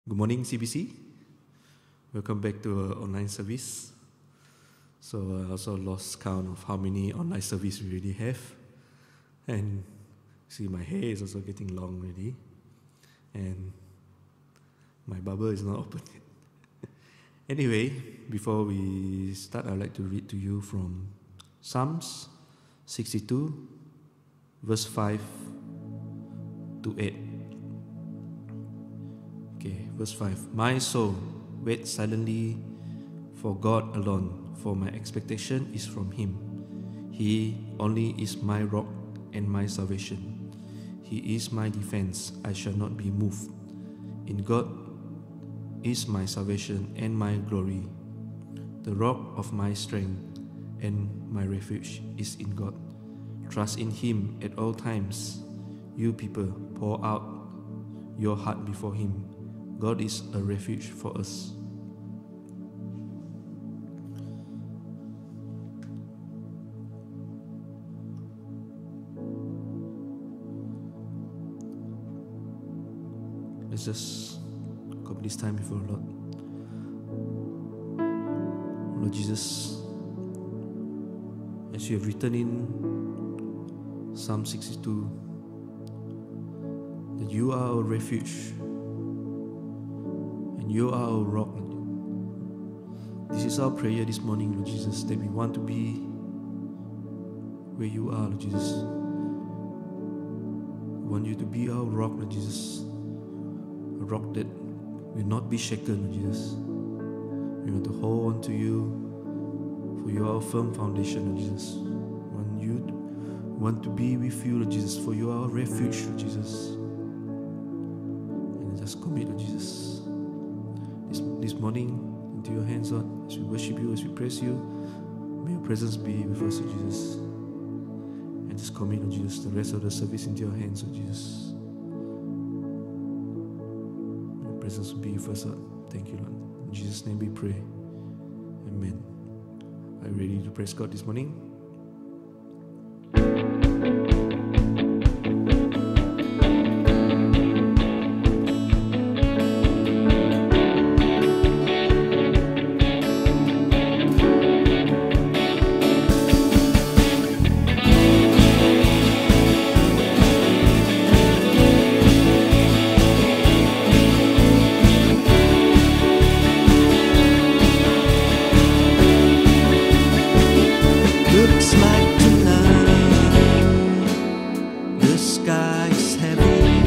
Good morning, CBC. Welcome back to our online service. So I also lost count of how many online service we already have. And see, my hair is also getting long already. And my barber is not open yet. Anyway, before we start, I'd like to read to you from Psalms 62, verse 5 to 8. Okay, verse 5. My soul, wait silently for God alone, for my expectation is from Him. He only is my rock and my salvation. He is my defense, I shall not be moved. In God is my salvation and my glory. The rock of my strength and my refuge is in God. Trust in Him at all times. You people, pour out your heart before Him. God is a refuge for us. Let's just commit this time before the Lord. Lord Jesus, as you have written in Psalm 62, that you are our refuge and you are our rock. This is our prayer this morning, Lord Jesus, that we want to be where you are, Lord Jesus. We want you to be our rock, Lord Jesus. A rock that will not be shaken, Lord Jesus. We want to hold on to you, for you are our firm foundation, Lord Jesus. We want to be with you, Lord Jesus, for you are our refuge, Lord Jesus. And just commit, Lord Jesus, this morning into your hands, Lord, as we worship you, as we praise you. May your presence be with us, Lord Jesus. And just commit, Lord Jesus, the rest of the service into your hands, Lord Jesus. May your presence be with us, Lord. Thank you, Lord. In Jesus' name we pray. Amen. Are you ready to praise God this morning? Looks like tonight the sky is heavy.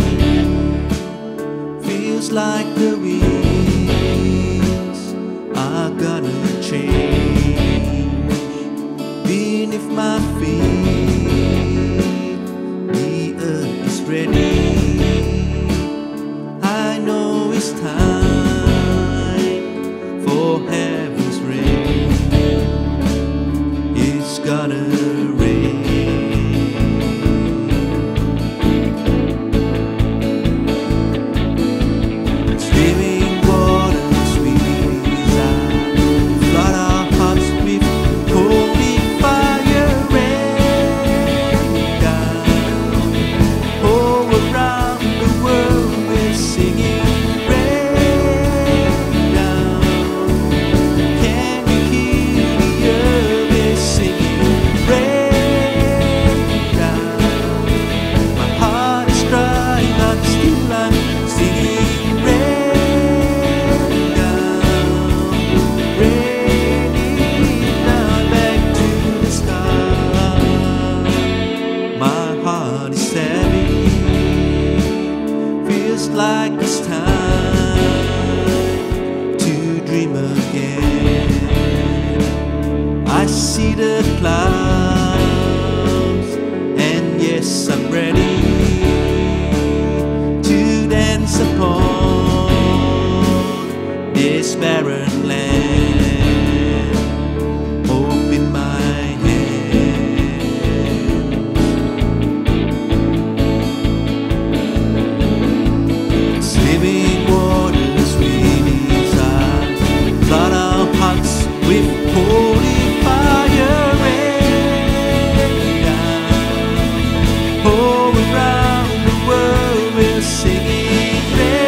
Feels like the winds are gonna change. Beneath my feet the earth is ready. I know it's time for heaven's rain. It's gonna rain. Streaming waters we desire, flood our hearts with holy fire. Rain down, all around the world we're singing. Rain down, can you hear the earth is singing? Rain down, my heart is dry but still I'm singing. Rain down, raining down back to the sky. My heart is heavy, feels like it's time to dream again. I see the clouds, and yes, I'm ready to dance upon this barren land. Open my hands. Living waters we desire, flood our hearts with holy fire. Rain down, all around the world we're singing. Rain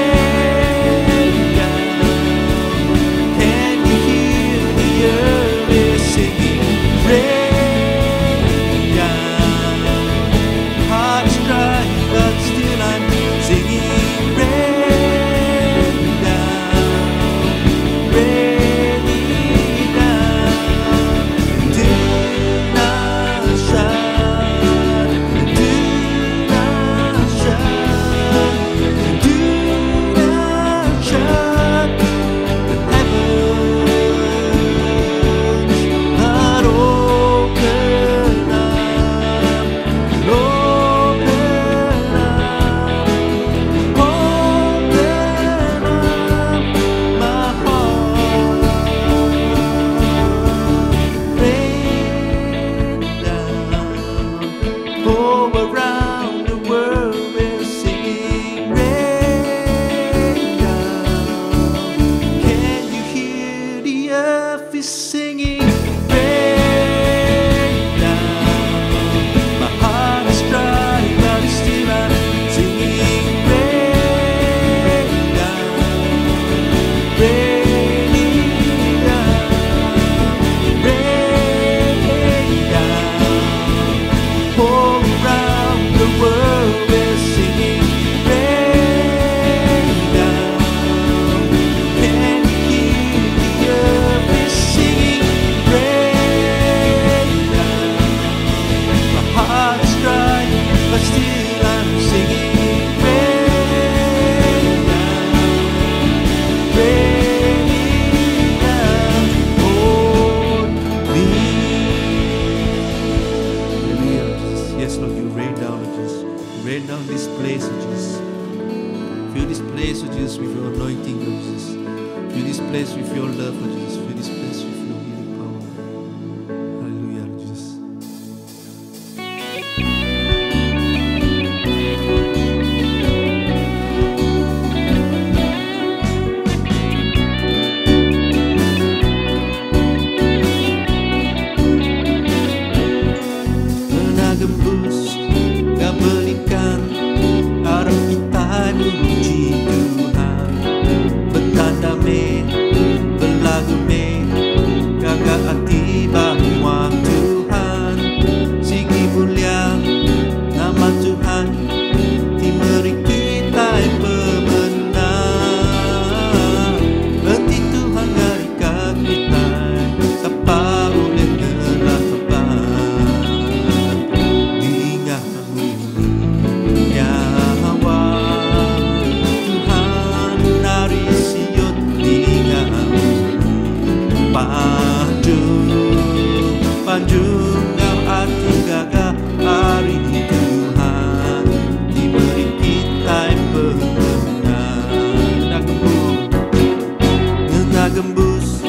but still I'm singing rain down, raining down on me. Hallelujah, Jesus. Yes, Lord, you rain down, Lord Jesus. You rain down this place, Lord Jesus. Fill this place, Lord Jesus, with your anointing, Lord Jesus. Fill this place with your love, Lord Jesus. Fill this place with your healing power. Hallelujah, Lord Jesus. Pernah gembus, gak berikan harap kita memuji Tuhan. Bertanda me, berlagu me, gagak hati bahwa Tuhan. Sigi mulia nama Tuhan, diberi kita pemenang. Berarti Tuhan dari kita, sapa oleh Panjung kau hati gagah hari Tuhan, diberi kita pemenang. Kena gembus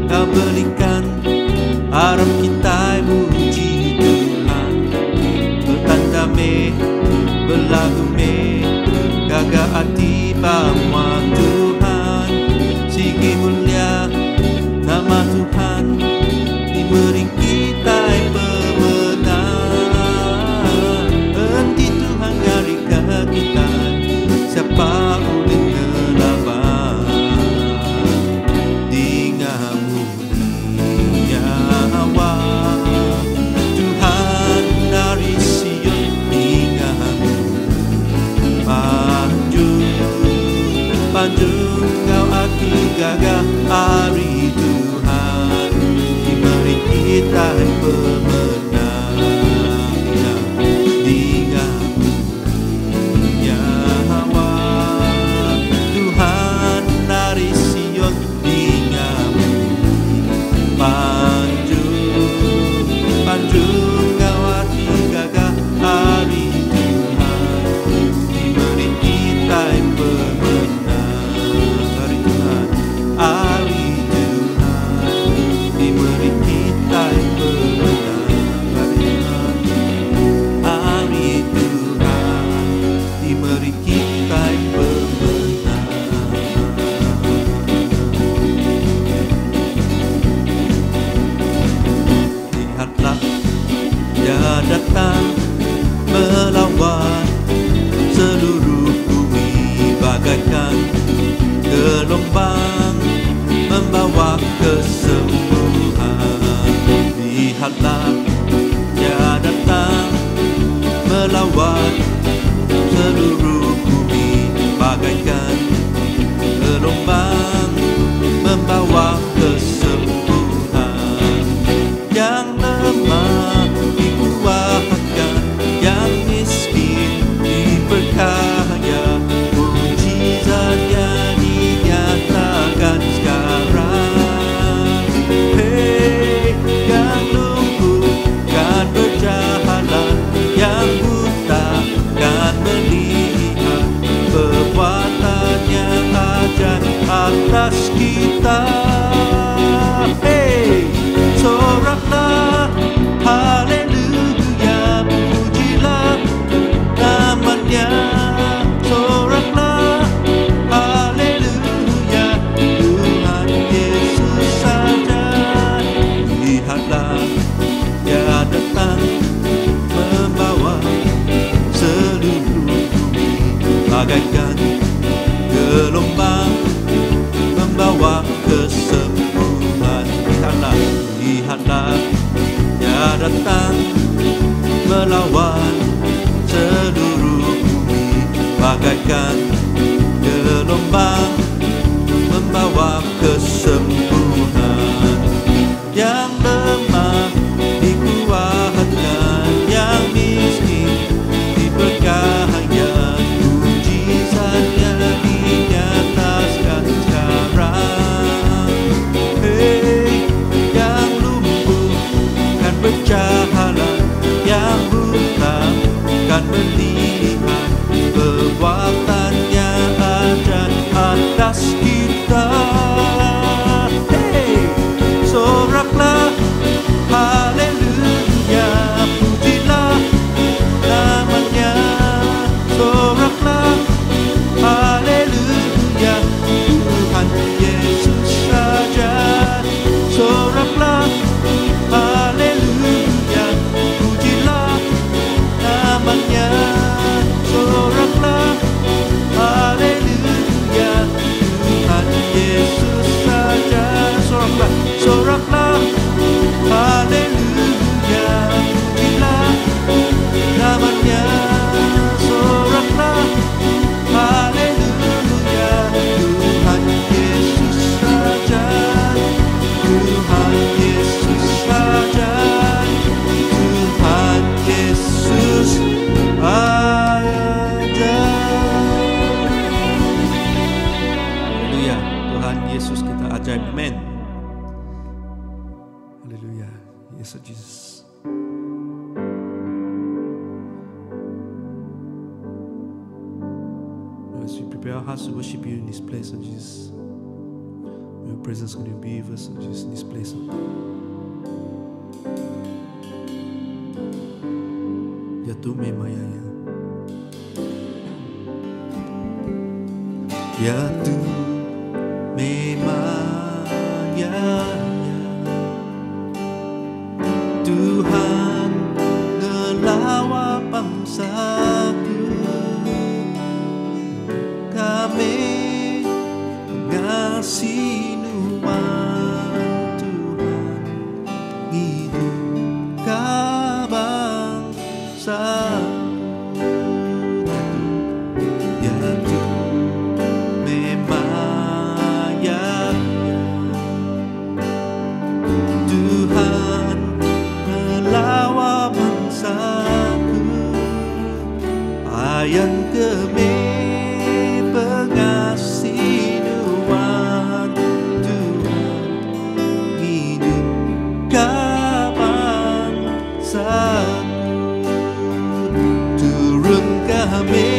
kau berikan harap kita muji Tuhan. Bertanda me, berlagu me, gagah hati bahwa Tuhan. Sigi mulia nama Tuhan, diberi kita pemenang. Henti Tuhan dari kita, siapa boleh ngelawan? Dengamu nyawa Tuhan dari Sion, dengamu panjung kau hati gagah hari Tuhan, diberi kita pemenang. Dengamu nyawa Tuhan dari Sion, dengamu panjung kau hati gagah hari Tuhan, diberi kita pemenang. Hari Tuhan, hari Tuhan, diberi kita pemenang. Hari Tuhan, hari Tuhan, diberi kita pemenang. Lihatlah, Dia datang melawan seluruh bumi bagaikan gelombang membawa kesembuhan. Lihatlah, Dia datang melawan seluruh bumi bagaikan gelombang membawa kesembuhan. Yang lemah dikuatkan, yang miskin diperkaya, mujizatnya dinyatakan sekarang. Hei, yang lumpuh kan berjalan, yang buta kan melihat, perbuatannya ajaib atas kita. Hei, soraklah, haleluya, pujilah namanya. Soraklah, haleluya, Tuhan Yesus saja. Lihatlah, Dia datang membawa seluruh bumi bagaikan gelombang membawa kesembuhan. Lihatlah, Dia datang melawan seluruh bumi bagaikan gelombang membawa kesembuhan. Yang lemah dikuatkan, yang miskin atas kita. Hey, soraklah, haleluya, pujilah namanya. Soraklah, haleluya, Tuhan Yesus saja. Soraklah, haleluya, pujilah namanya. Soraklah, haleluya, Tuhan Yesus saja. Soraklah, soraklah, haleluya, pujilah namanya. Soraklah, haleluya, Tuhan Yesus saja. Tuhan Yesus saja. Tuhan Yesus aja. Haleluya, Tuhan Yesus kita ajaib. Amen. Haleluya, yes Lord Jesus. As we prepare our hearts to worship you in this place, Lord Jesus, your presence going to be with us, Lord Jesus, in this place, Lord. Ya tu memayanya, ya tu memayanya, Tuhan ngelawa bangsaku, kami ngasih nuan Tuhan hidup ka bangsa. Ya tu memayanya, Tuhan melawa bangsaku, ayang kami pengasih nuan Tuhan hidup ka bangsaku. Turun kami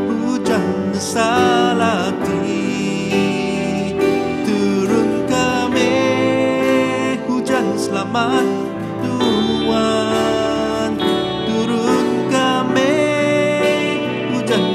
hujan salati, turun kami hujan selamat Tuhan, turun kami hujan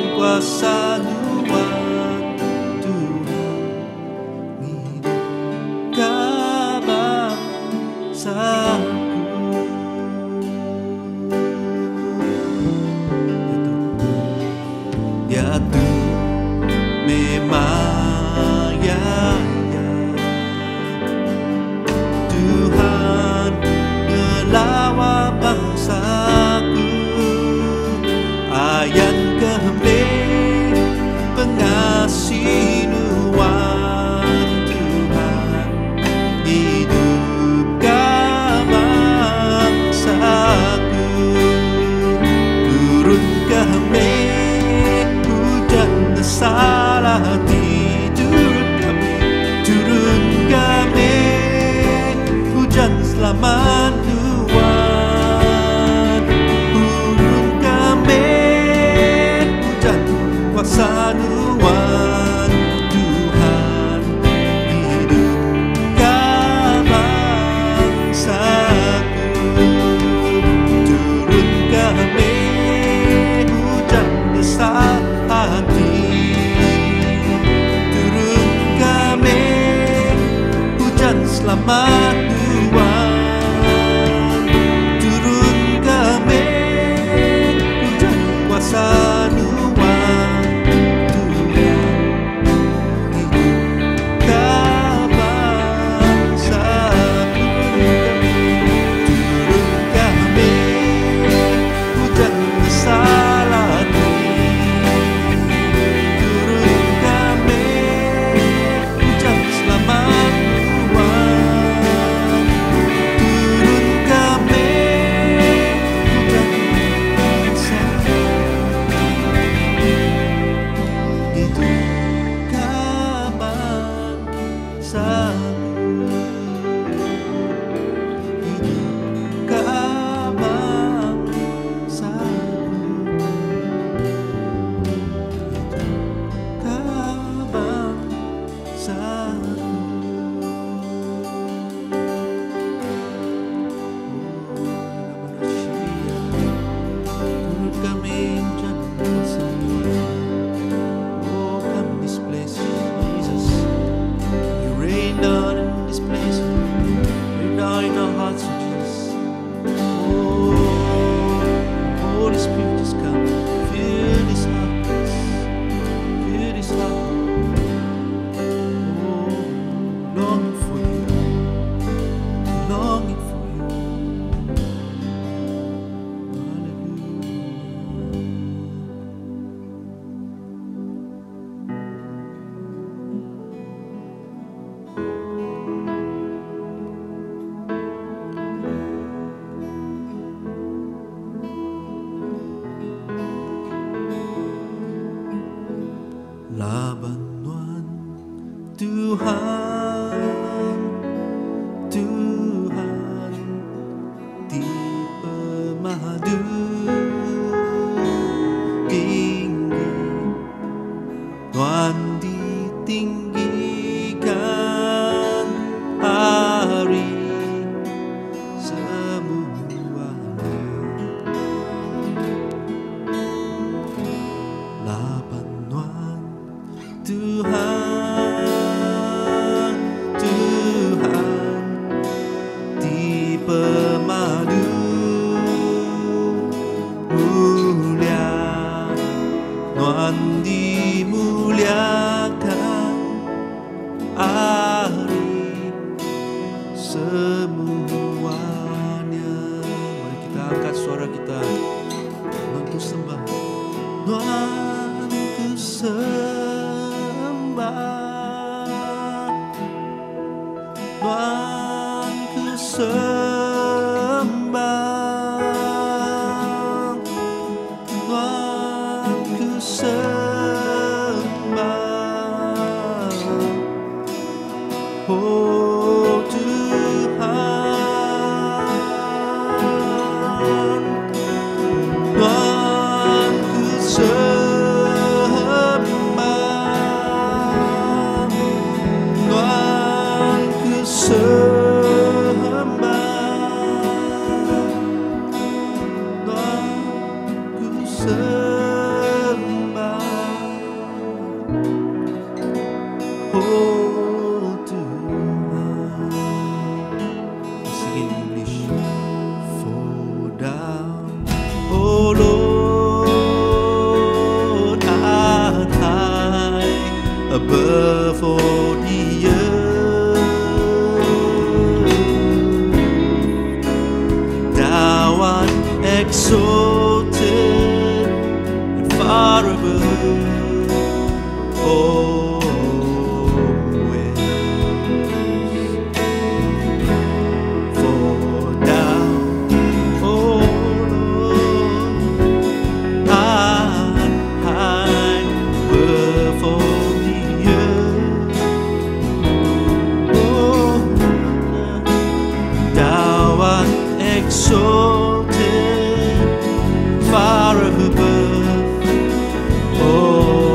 Tuhan, Tuhan di pemadu tinggi, Tuhan ditinggikan hari semuanya. Lapan Tuhan, Tuhan, Tuhan di pemadu mulia, Tuhan dimuliakan hari semuanya. Mari kita angkat suara kita, Tuhan ku sembah, Tuhan ku sembah, Tuhan ku sembah, Tuhan ku sembah. Oh Tuhan, Tuhan ku sembah, Tuhan ku sembah, Tuhan ku sembah. Oh Tuhan, sing in English. Fall down, oh Lord, and high above all the earth. Thou art exalted and far above all ways. For thou, oh Lord, art high above all the earth. Oh, thou art exalted far above all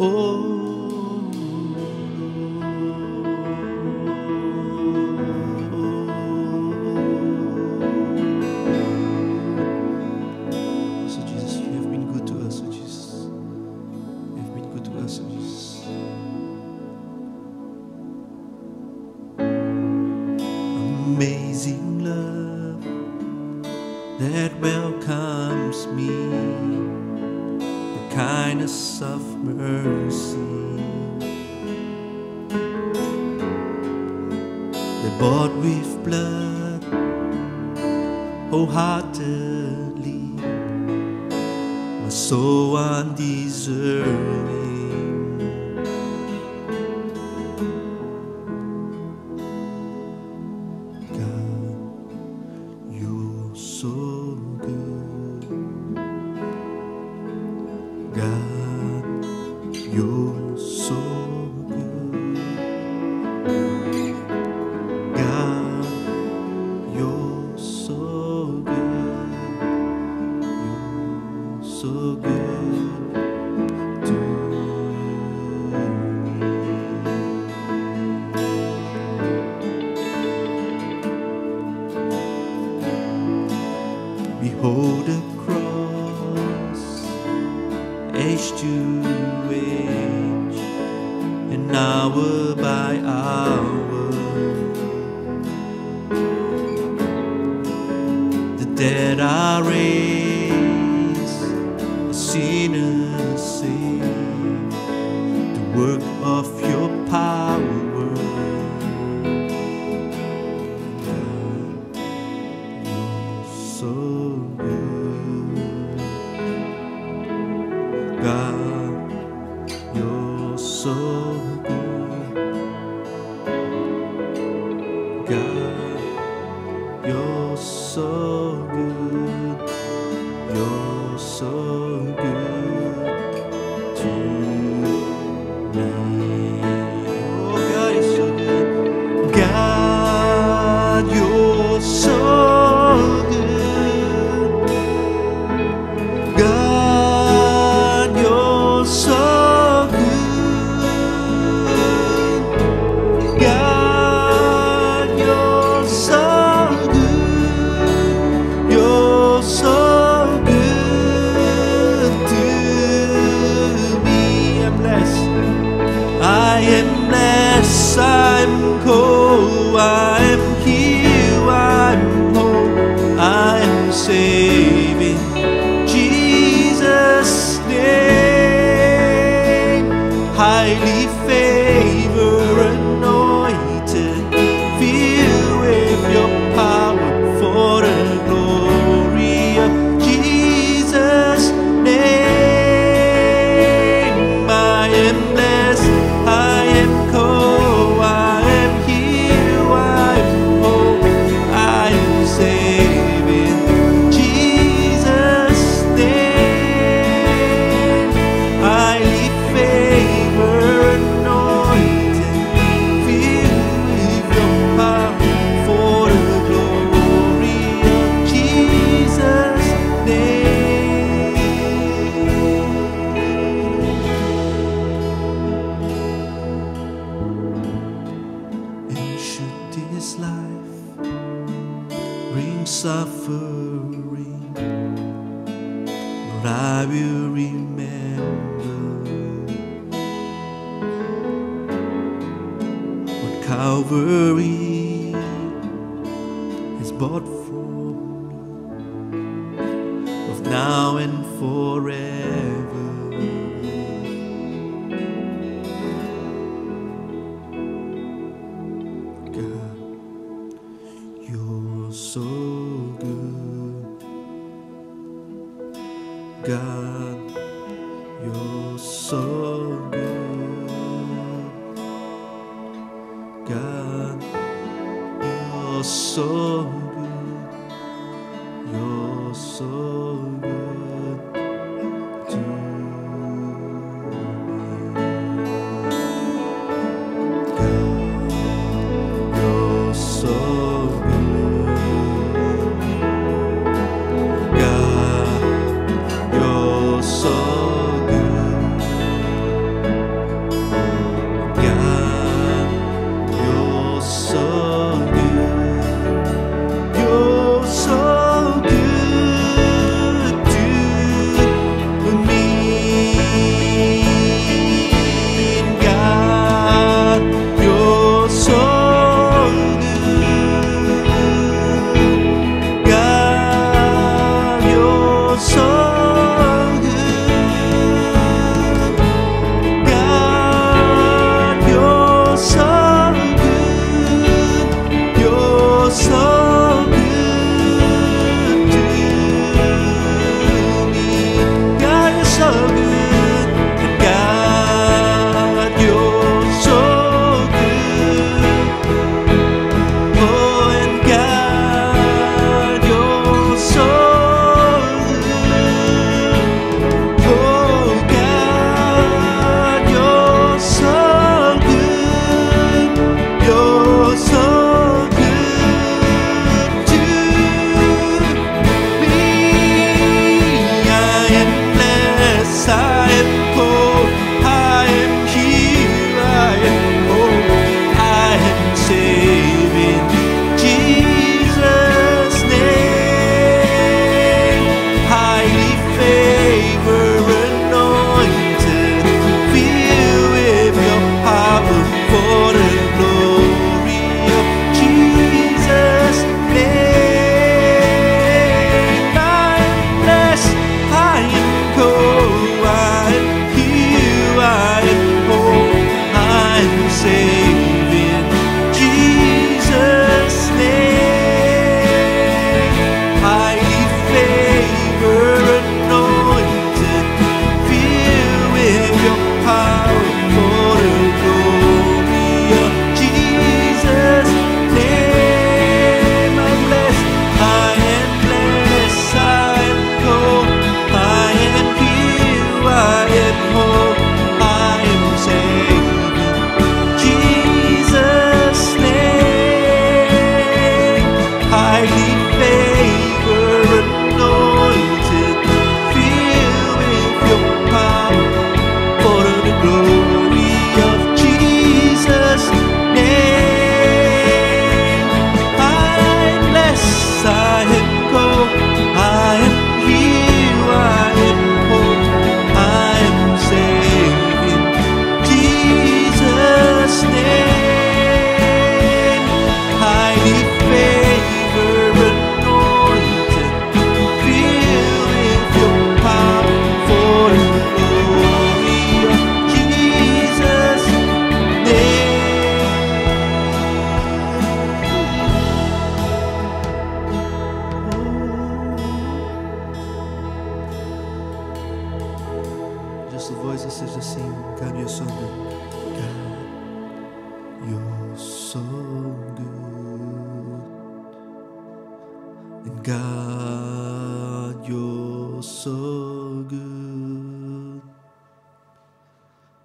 So Jesus, you have been good to us, oh Jesus. You have been good to us, oh Jesus. Amazing love that welcomes me, the kindness of mercy that bought with blood wholeheartedly, my soul undeserving. You're so good, God, you're so good, God, you're so good, you're so good to me. Behold the cross, age to age, and hour by hour, the dead are raised, the sinners saved, the work of your power. So good, God, you're so good, God, you're so good, you're so good to me. Oh God, you're so good, God, you're so God, you're so good. God, you're so good. You're so good to me. I'm blessed. I am blessed. I'm whole. I'm healed. I'm whole. I'm saving. Jesus' name, highly favored, anointed, filled with your power for the glory of Jesus' name. I am blessed, I am whole, I am healed, I am whole, I am saving. Jesus' name, highly favored, anointed, filled with your power for the glory of Jesus' name. And should this life bring suffering, Lord, I will remember what Calvary has bought for me, both now and forever. God, you're so good. God, you're so good. God, you're so good. You're so good to me. God, you're so good. God, you're so good. so good. God, you're so good. You're so good to me. God, you're so good. And God, you're so good. Oh, and God, you're so good. Oh, God, you're so good. You're so good to me. I am blessed, I am whole, I am here, I am whole, I am saved in Jesus' name. Highly favored, anointed, filled with your power for the glory of Jesus' name. I am blessed, I am whole, I am healed, I am whole, I am saved in Jesus' name. Highly favored, anointed, filled with your power for the glory of Jesus' name. I'm blessed, I am blessed, I am whole, I am healed, I am whole, I am saved in Jesus' name. Highly favored, anointed, filled with your power for the glory of Jesus' name. I'm blessed, I am whole, I am healed, I am whole, I am saved in Jesus' name. Highly favored, anointed, filled with your power for the glory of Jesus' name. Just the voices as just sing. God, you're so good. God, you're so good. And God, you're so good.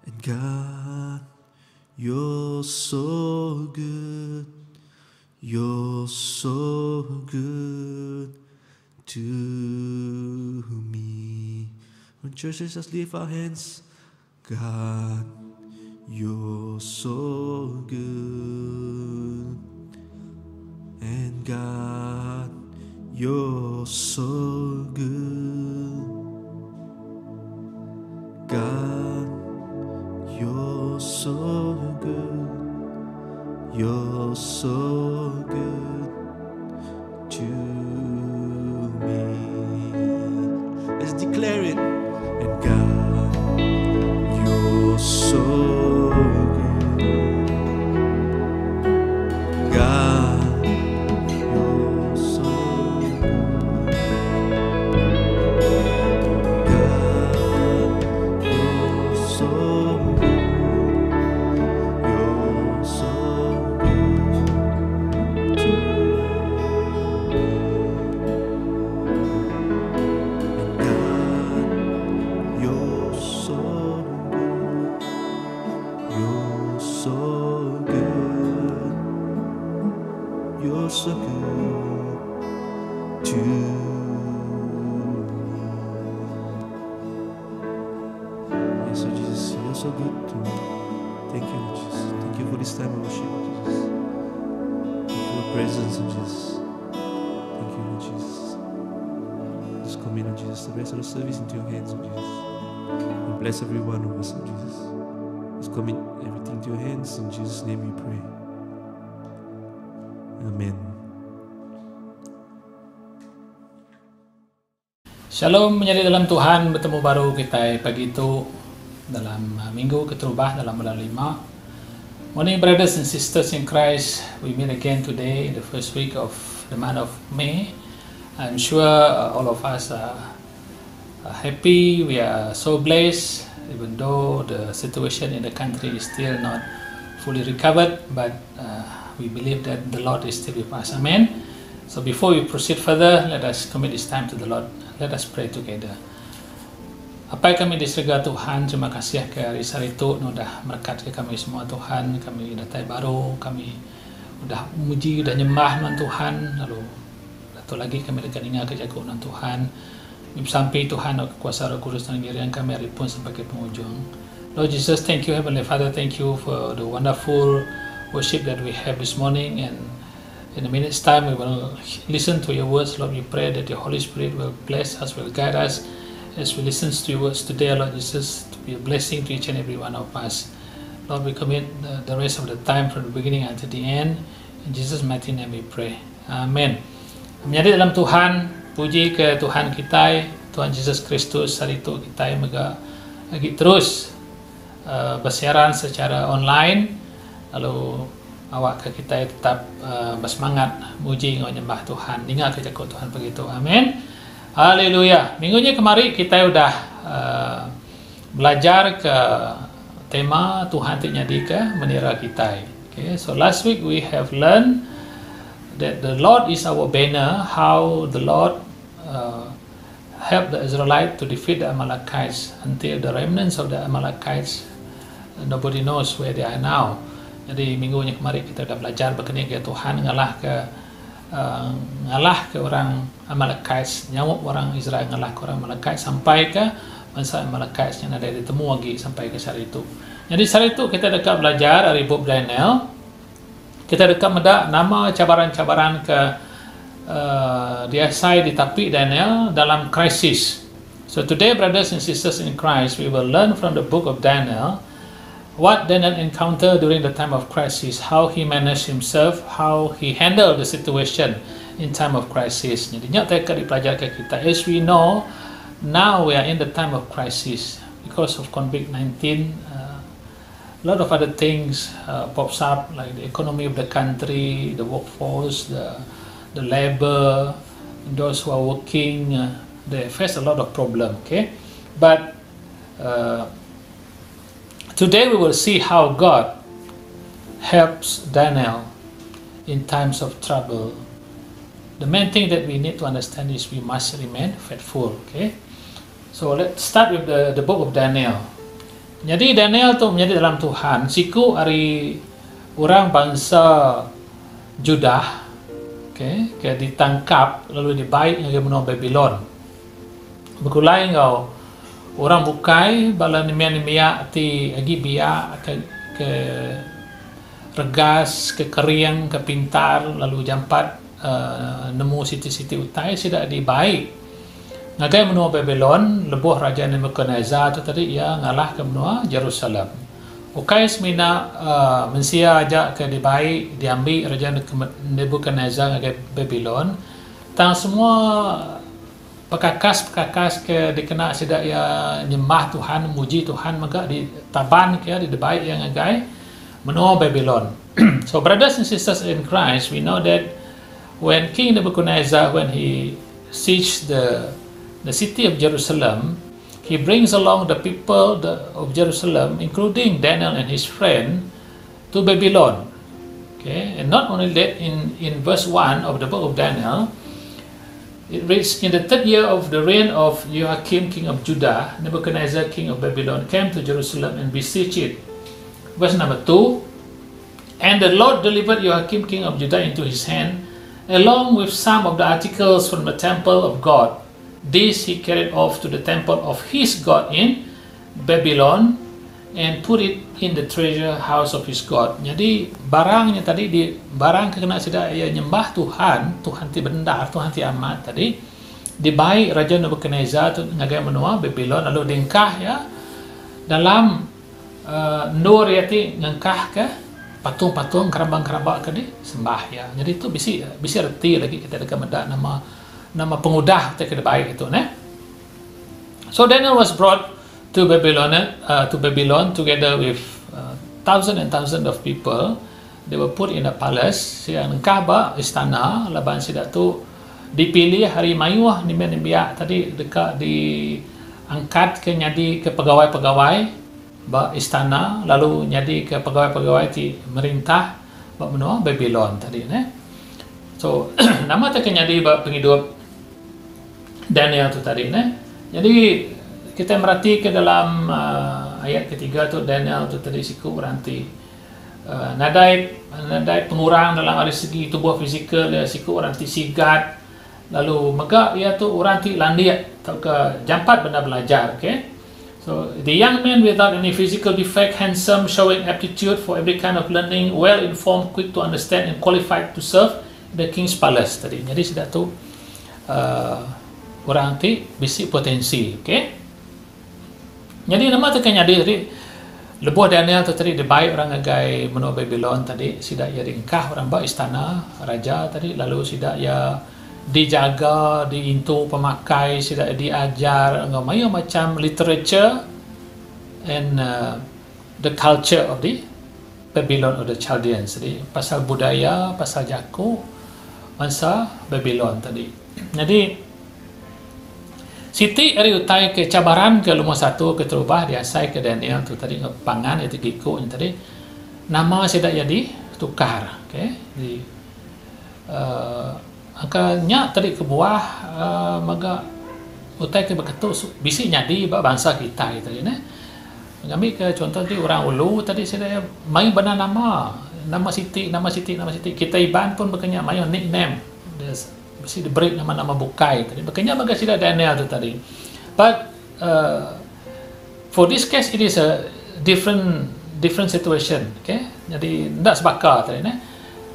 And God, you're so good. You're so good to me. When churches just lift our hands, God, you're so good. And God, you're so good. God, you're so good. You're so good to me. Let's declare it. And God, you're so good. God, you're so good. God, you're so good. You're so good to me. And God, you're so good. You're so good. You're so good to me. Yes, Lord Jesus, you're so good to me. Thank you, Lord Jesus. Thank you for this time of worship, Lord Jesus. Thank you for your presence, Lord Jesus. Thank you, Lord Jesus. Just commit, Lord Jesus, the rest of the service into your hands, Lord Jesus. And bless every one of us, Lord Jesus. Just commit everything to your hands. In Jesus' name we pray. Amen. Shalom menjadi dalam Tuhan, bertemu baru kita pagi itu dalam minggu keterubah dalam bulan 5. Morning brothers and sisters in Christ, we meet again today, the first week of the month of May. I'm sure all of us are happy, we are so blessed, even though the situation in the country is still not fully recovered, but we believe that the Lord is still with us. Amen. So before we proceed further, let us commit this time to the Lord. Let us pray together. Apa yang kami diserga Tuhan, terima kasih ke hari itu udah berkat ke kami semua Tuhan. Kami datang baru, kami udah muji, udah nyembah Tuhan. Lalu satu lagi kami dekat ingat kejagaan Tuhan. Sampai Tuhan kuasa Roh Kudus dan diri yang kami hari pun sebagai penghujung. Lord Jesus, thank you Heavenly Father, thank you for the wonderful worship that we have this morning, and in a minute's time we will listen to your words. Lord, we pray that your Holy Spirit will bless us, will guide us as we listen to your words today, Lord Jesus, to be a blessing to each and every one of us. Lord, we commit the rest of the time from the beginning until the end. In Jesus' mighty name we pray. Amen. Menjadi dalam Tuhan, puji ke Tuhan kita, Tuhan Yesus Kristus. Hari itu kita lagi terus bersiaran secara online. Lalu awak ke kita tetap bersemangat muji nyembah Tuhan, dengar kerja Tuhan begitu. Amin. Haleluya. Minggunya kemarin kita udah belajar ke tema Tuhan tidak ke menira kita. Okay, so last week we have learned that the Lord is our banner, how the Lord helped the Israelites to defeat the Amalekites until the remnants of the Amalekites, nobody knows where they are now. Jadi minggunya kemarin kita sudah belajar berkenaan ke Tuhan ngalah ke orang Amalekites, nyamuk orang Israel ngalah ke orang Amalekites sampai ke bangsa Amalekites yang ada ditemu lagi sampai ke hari itu. Jadi hari itu kita dekat belajar dari buku Daniel. Kita dekat meda nama cabaran-cabaran ke diasai ditapi Daniel dalam krisis. So today brothers and sisters in Christ, we will learn from the book of Daniel what Daniel encountered during the time of crisis, how he managed himself, how he handled the situation in time of crisis. Jadi nyata dipelajari kita. As we know, now we are in the time of crisis because of COVID-19. A lot of other things pops up, like the economy of the country, the workforce, the labor, those who are working, they face a lot of problem. Okay, but today we will see how God helps Daniel in times of trouble. The main thing that we need to understand is we must remain faithful. Okay, so let's start with the book of Daniel. Jadi Daniel tu menjadi dalam Tuhan. Siku hari orang bangsa Judah, okay, ke ditangkap lalu dibaik ke benua Babylon. Bekulai kau orang bukai bala nimia ti agi biak ke regas, ke keriang, ke pintar, lalu jampat nemu siti-siti utai sudah dibaik. Ngagai menua Babylon, lebuh Raja Nebuchadnezzar tu tadi ia ngalah ke menua Jerusalem. Ukai semina mensia ajak ke dibaik, diambil Raja Nebuchadnezzar ngagai Babylon. Tang semua pekakas ke dikena sidak ya nyembah Tuhan, muji Tuhan, maka ditaban ke dibaik yang ngagai menua Babylon. So brothers and sisters in Christ, we know that when King Nebuchadnezzar, when he sieged the city of Jerusalem, he brings along the people of Jerusalem, including Daniel and his friend, to Babylon. Okay, and not only that, in verse 1 of the book of Daniel, it reads, in the third year of the reign of Joachim, king of Judah, Nebuchadnezzar, king of Babylon, came to Jerusalem and besieged it. Verse number 2, and the Lord delivered Joachim, king of Judah, into his hand, along with some of the articles from the temple of God. This he carried off to the temple of his God in Babylon and put it in the treasure house of his God. Jadi barangnya tadi barang kena sudah ia nyembah Tuhan ti bendar, Tuhan ti amat tadi dibaik Raja Nebuchadnezzar tu ngagai menua Babylon, lalu dingkah ya dalam nur yati ngangkah ke patung-patung kerabang-kerabak ke di sembah ya. Jadi itu bisi reti lagi kita dekat medak nama pengudah kita kena baik itu So Daniel was brought to Babylon together with thousands and thousands of people. They were put in a palace. Sida nengkah ba istana, laban sida tu dipilih hari mayuah nimbiak tadi dekat diangkat ke nyadi ke pegawai-pegawai ba istana, lalu nyadi ke pegawai-pegawai ti merintah ba menua Babylon tadi So nama tak nyadi ba penghidup Daniel tu tadi Jadi kita merhati ke dalam ayat ketiga tu Daniel tu tadi siku beranti nadai pengurang dalam dari segi tubuh fizikal dia siku beranti sigat. Lalu maka ia tu orang ti landiat atau ke jampat benda belajar, okay? So the young man without any physical defect, handsome, showing aptitude for every kind of learning, well informed, quick to understand, and qualified to serve the king's palace tadi. Jadi sudah tu orang ti bisi potensi, okay? Jadi nama tu kan jadi lebuh Daniel tu tadi dibaik orang agai menua Babylon tadi, sidak ia diengkah orang ba istana raja tadi, lalu sidak ia dijaga, diintu pemakai, sidak diajar macam literature and the culture of the Babylon of the Chaldeans tadi, pasal budaya, pasal jaku masa Babylon tadi. Jadi Siti hari utai ke cabaran ke lumah satu ke terubah diasai ke Daniel tu tadi pangan itu giko tadi nama sidak jadi tukar, okay? Jadi angkanya tadi ke buah maga utai ke beketuk bisi nyadi bangsa kita tadi mengambil ke contoh tadi orang ulu tadi saya main benar nama Siti kita iban pun berkenyak main nickname bisi diberi nama bukai tadi berkenyak maga sida Daniel tu tadi, but for this case it is a different situation, okay? Jadi tidak sebakar tadi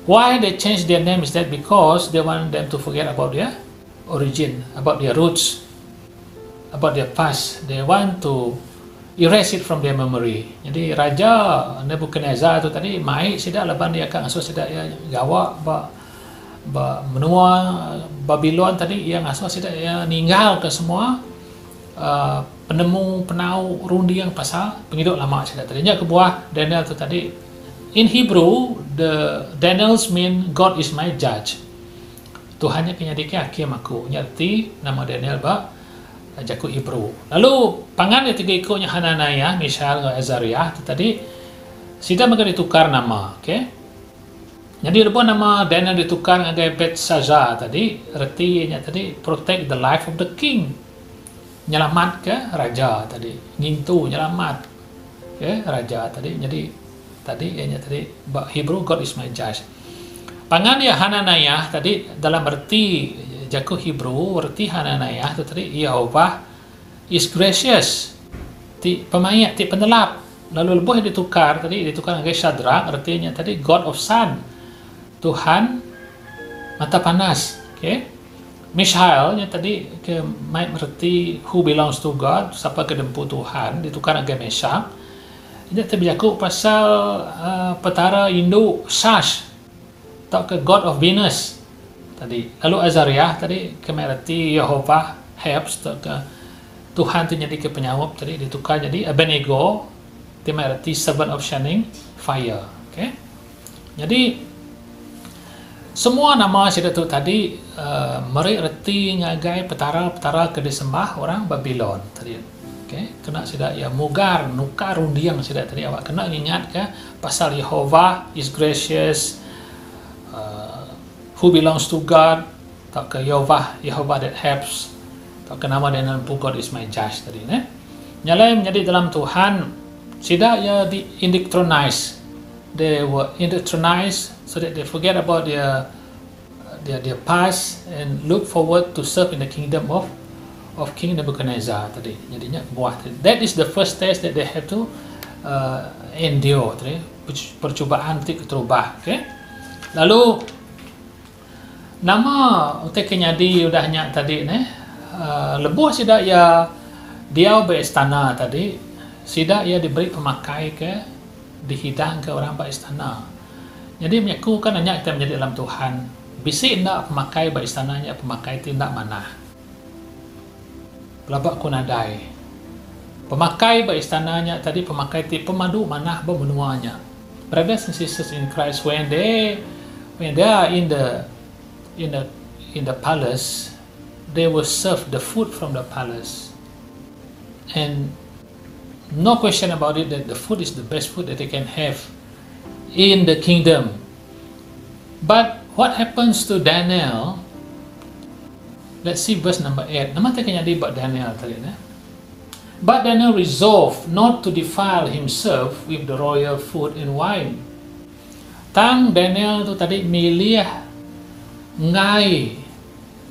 Why they change their name is that because they want them to forget about their origin, about their roots, about their past. They want to erase it from their memory. Jadi Raja Nebuchadnezzar tu tadi mai sidak laban dia akan asuh sidak ia gawa ba menua Babylon tadi yang asuh sidak ia ninggal ke semua penemu penau rundi yang pasal penghidup lama sidak tadinya ke buah Daniel tu tadi. In Hebrew, the Daniel's mean God is my judge. Tuhannya kenyadiknya hakim aku. Nyerti nama Daniel ba jaku Hebrew. Lalu pangan yang tiga ikutnya Hananiah, Mishael, Azariah itu tadi sida maka ditukar nama, okay? Jadi lepas nama Daniel ditukar dengan Belshazzar tadi, artinya tadi protect the life of the king. Nyelamat ke raja tadi, ngintu nyelamat ke raja tadi. Jadi tadi ianya tadi Hebrew God is my judge. Pangan ya Hananiah tadi dalam arti jaku Hebrew, arti Hananiah itu tadi Yehovah is gracious. Ti pemayat, ti penelap. Lalu lebuh ditukar dengan Shadrach, artinya tadi God of sun. Tuhan mata panas, okay? Mishael nya tadi ke mai arti who belongs to God, siapa kedempu Tuhan, ditukar dengan Meshach. Ini terbiaku pasal petara Hindu Sash atau ke God of Venus tadi. Lalu Azariah tadi kemerati Yehovah helps atau ke Tuhan tu jadi ke penyawab tadi ditukar jadi Abednego kemerati servant of shining fire, okay? Jadi semua nama sudah tu tadi mererti ngagai petara-petara ke disembah orang Babylon tadi. Okay, kena sudah ya mugar nukar undiang sudah tadi awak kena ingat ke pasal Yehovah is gracious, who belongs to God, tak ke Yehovah that helps, tak ke nama dia nampu God is my judge tadi nyalai menjadi dalam Tuhan sudah ya di indoctrinize, they were indoctrinized so that they forget about their past and look forward to serve in the kingdom of King Nebuchadnezzar tadi. Jadinya buah tadi. That is the first test that they have to endure tadi. Percubaan nanti keterubah, okay? Lalu nama untuk kenyadi udah nyak tadi lebuh sidak ya dia beristana tadi sidak ya diberi pemakai ke dihidang ke orang beristana. Jadi menyaku kan hanya kita menjadi dalam Tuhan. Bisi nak pemakai beristananya pemakai tindak mana. pelabak kunadai. Pemakai ba istananya tadi, pemakai ti pemadu manah ba menuanya. Brothers and sisters in Christ, when they are in the palace, they will serve the food from the palace, and no question about it that the food is the best food that they can have in the kingdom. But what happens to Daniel? Let's see verse number 8. Nama kanya di ba Daniel tadi na? But Daniel resolved not to defile himself with the royal food and wine. Tang Daniel tu tadi milih ngai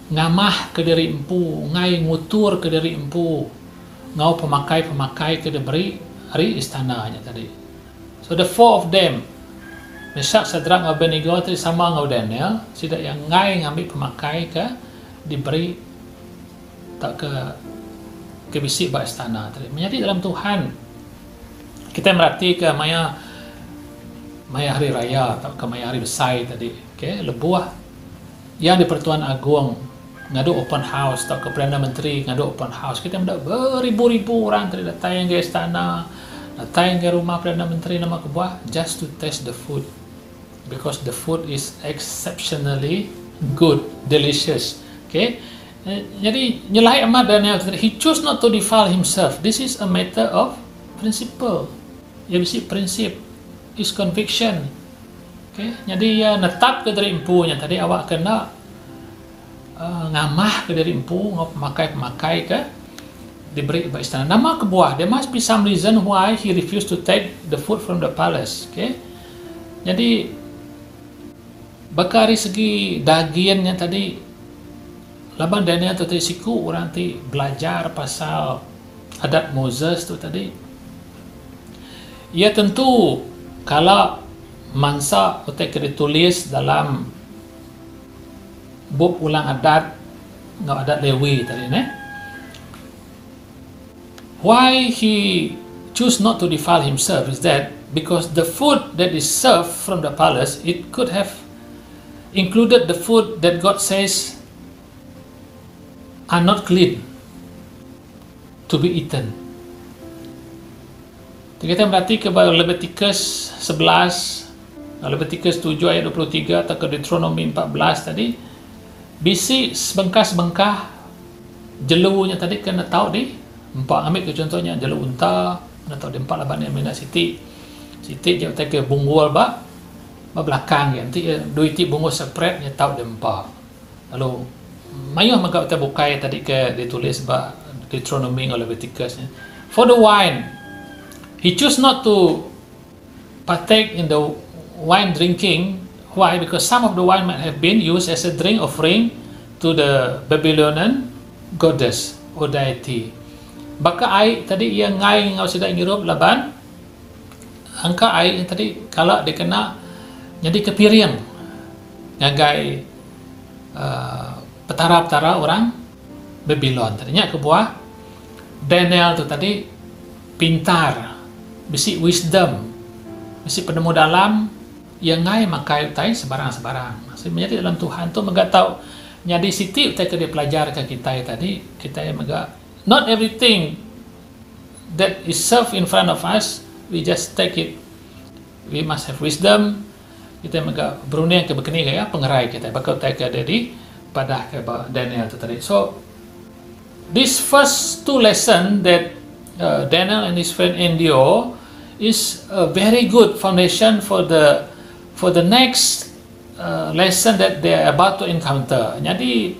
ngamah ke diri empu, ngai ngutur ke diri empu, ngau pemakai ke diberi hari istananya tadi. So the four of them, Meshach, Shadrach, Abednego tadi sama ngau Daniel, sidak yang ngai ngambil pemakai ke diberi tak ke bisik ba istana tadi. Menjadi dalam Tuhan kita merhati ke maya hari raya atau ke maya hari besar tadi, okay? Lebuah yang di Pertuan Agung ngadu open house atau ke Perdana Menteri ngadu open house, kita mendak beribu-ribu orang tadi datang ke istana, datang ke rumah Perdana Menteri nama kebuah just to taste the food, because the food is exceptionally good, delicious, okay? Jadi nyelai amat Daniel, he chose not to defile himself. This is a matter of principle. Ya bisi prinsip is conviction. Okay? Jadi ya netap ke dari empunya tadi awak kena ngamah ke dari empu, ngau pemakai ke diberi ba istana. Nama kebuah, there must be some reason why he refused to take the food from the palace. Okay? Jadi bakari segi dagiannya tadi, laban Daniel tu tadi siku orang ti belajar pasal adat Moses tu tadi. Ia tentu kalau mangsa utek ditulis dalam buk ulang adat ngau adat Lewi tadi ne. Why he choose not to defile himself is that because the food that is served from the palace, it could have included the food that God says are not clean to be eaten. Kita berarti ke Leviticus 11, Leviticus 7 ayat 23 atau ke Deuteronomy 14 tadi, bisi sebengkah-sebengkah jelunya tadi kena tahu di empat, ambil ke contohnya jelu unta, kena tahu di empat laban yang mina siti je ke bunggul ba belakang ya, nanti duiti bunggul separate nya tahu di empat. Lalu mayuh maka kita bukai tadi ke ditulis ba Deuteronomy atau Leviticus. For the wine, he choose not to partake in the wine drinking. Why? Because some of the wine might have been used as a drink offering to the Babylonian goddess or deity. Baka air tadi ia ngai ngau sidak ngirup laban angka air yang tadi kalau dikena jadi kepiring ngagai petara-petara orang Babylon tadinya kebuah Daniel tu tadi pintar, bisi wisdom, bisi penemu dalam yang ngai makai utai sebarang-sebarang. Maksudnya dalam Tuhan tu megatau nyadi siti utai ke dia pelajar ke kita tadi, kita yang mega not everything that is served in front of us we just take it. We must have wisdom. Kita mega berunding ke begini ya pengerai kita bakal utai ke dedi pada ke Daniel tu tadi. So this first two lesson that Daniel and his friend endure is a very good foundation for the next lesson that they are about to encounter. Jadi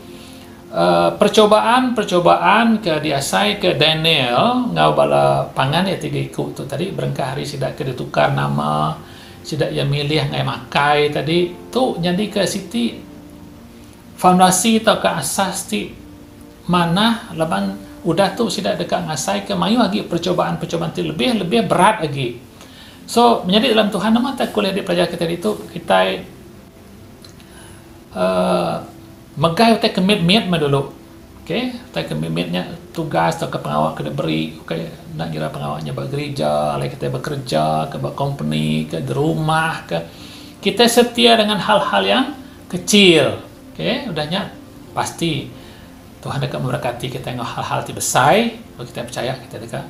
percobaan ke diasai ke Daniel ngau bala pangan ya tiga ikut tu tadi berengkah hari sidak ke ditukar nama, sidak yang milih ngai makai tadi tu jadi ke siti fondasi atau ke asas ti mana laban udah tu sidak dekat ngasai ke mayu lagi percobaan ti lebih berat lagi. So menjadi dalam Tuhan nama tak kuliah di pelajar kita itu kita megai utai commitment dulu. Okay, utai commitmentnya tugas atau ke pengawal kena beri. Okay, nak kira pengawalnya bergereja, lagi kita bekerja ke company ke di rumah ke kita setia dengan hal-hal yang kecil. Okay, udahnya pasti Tuhan dekat memberkati kita tengok hal-hal yang besar. Kalau kita percaya, kita dekat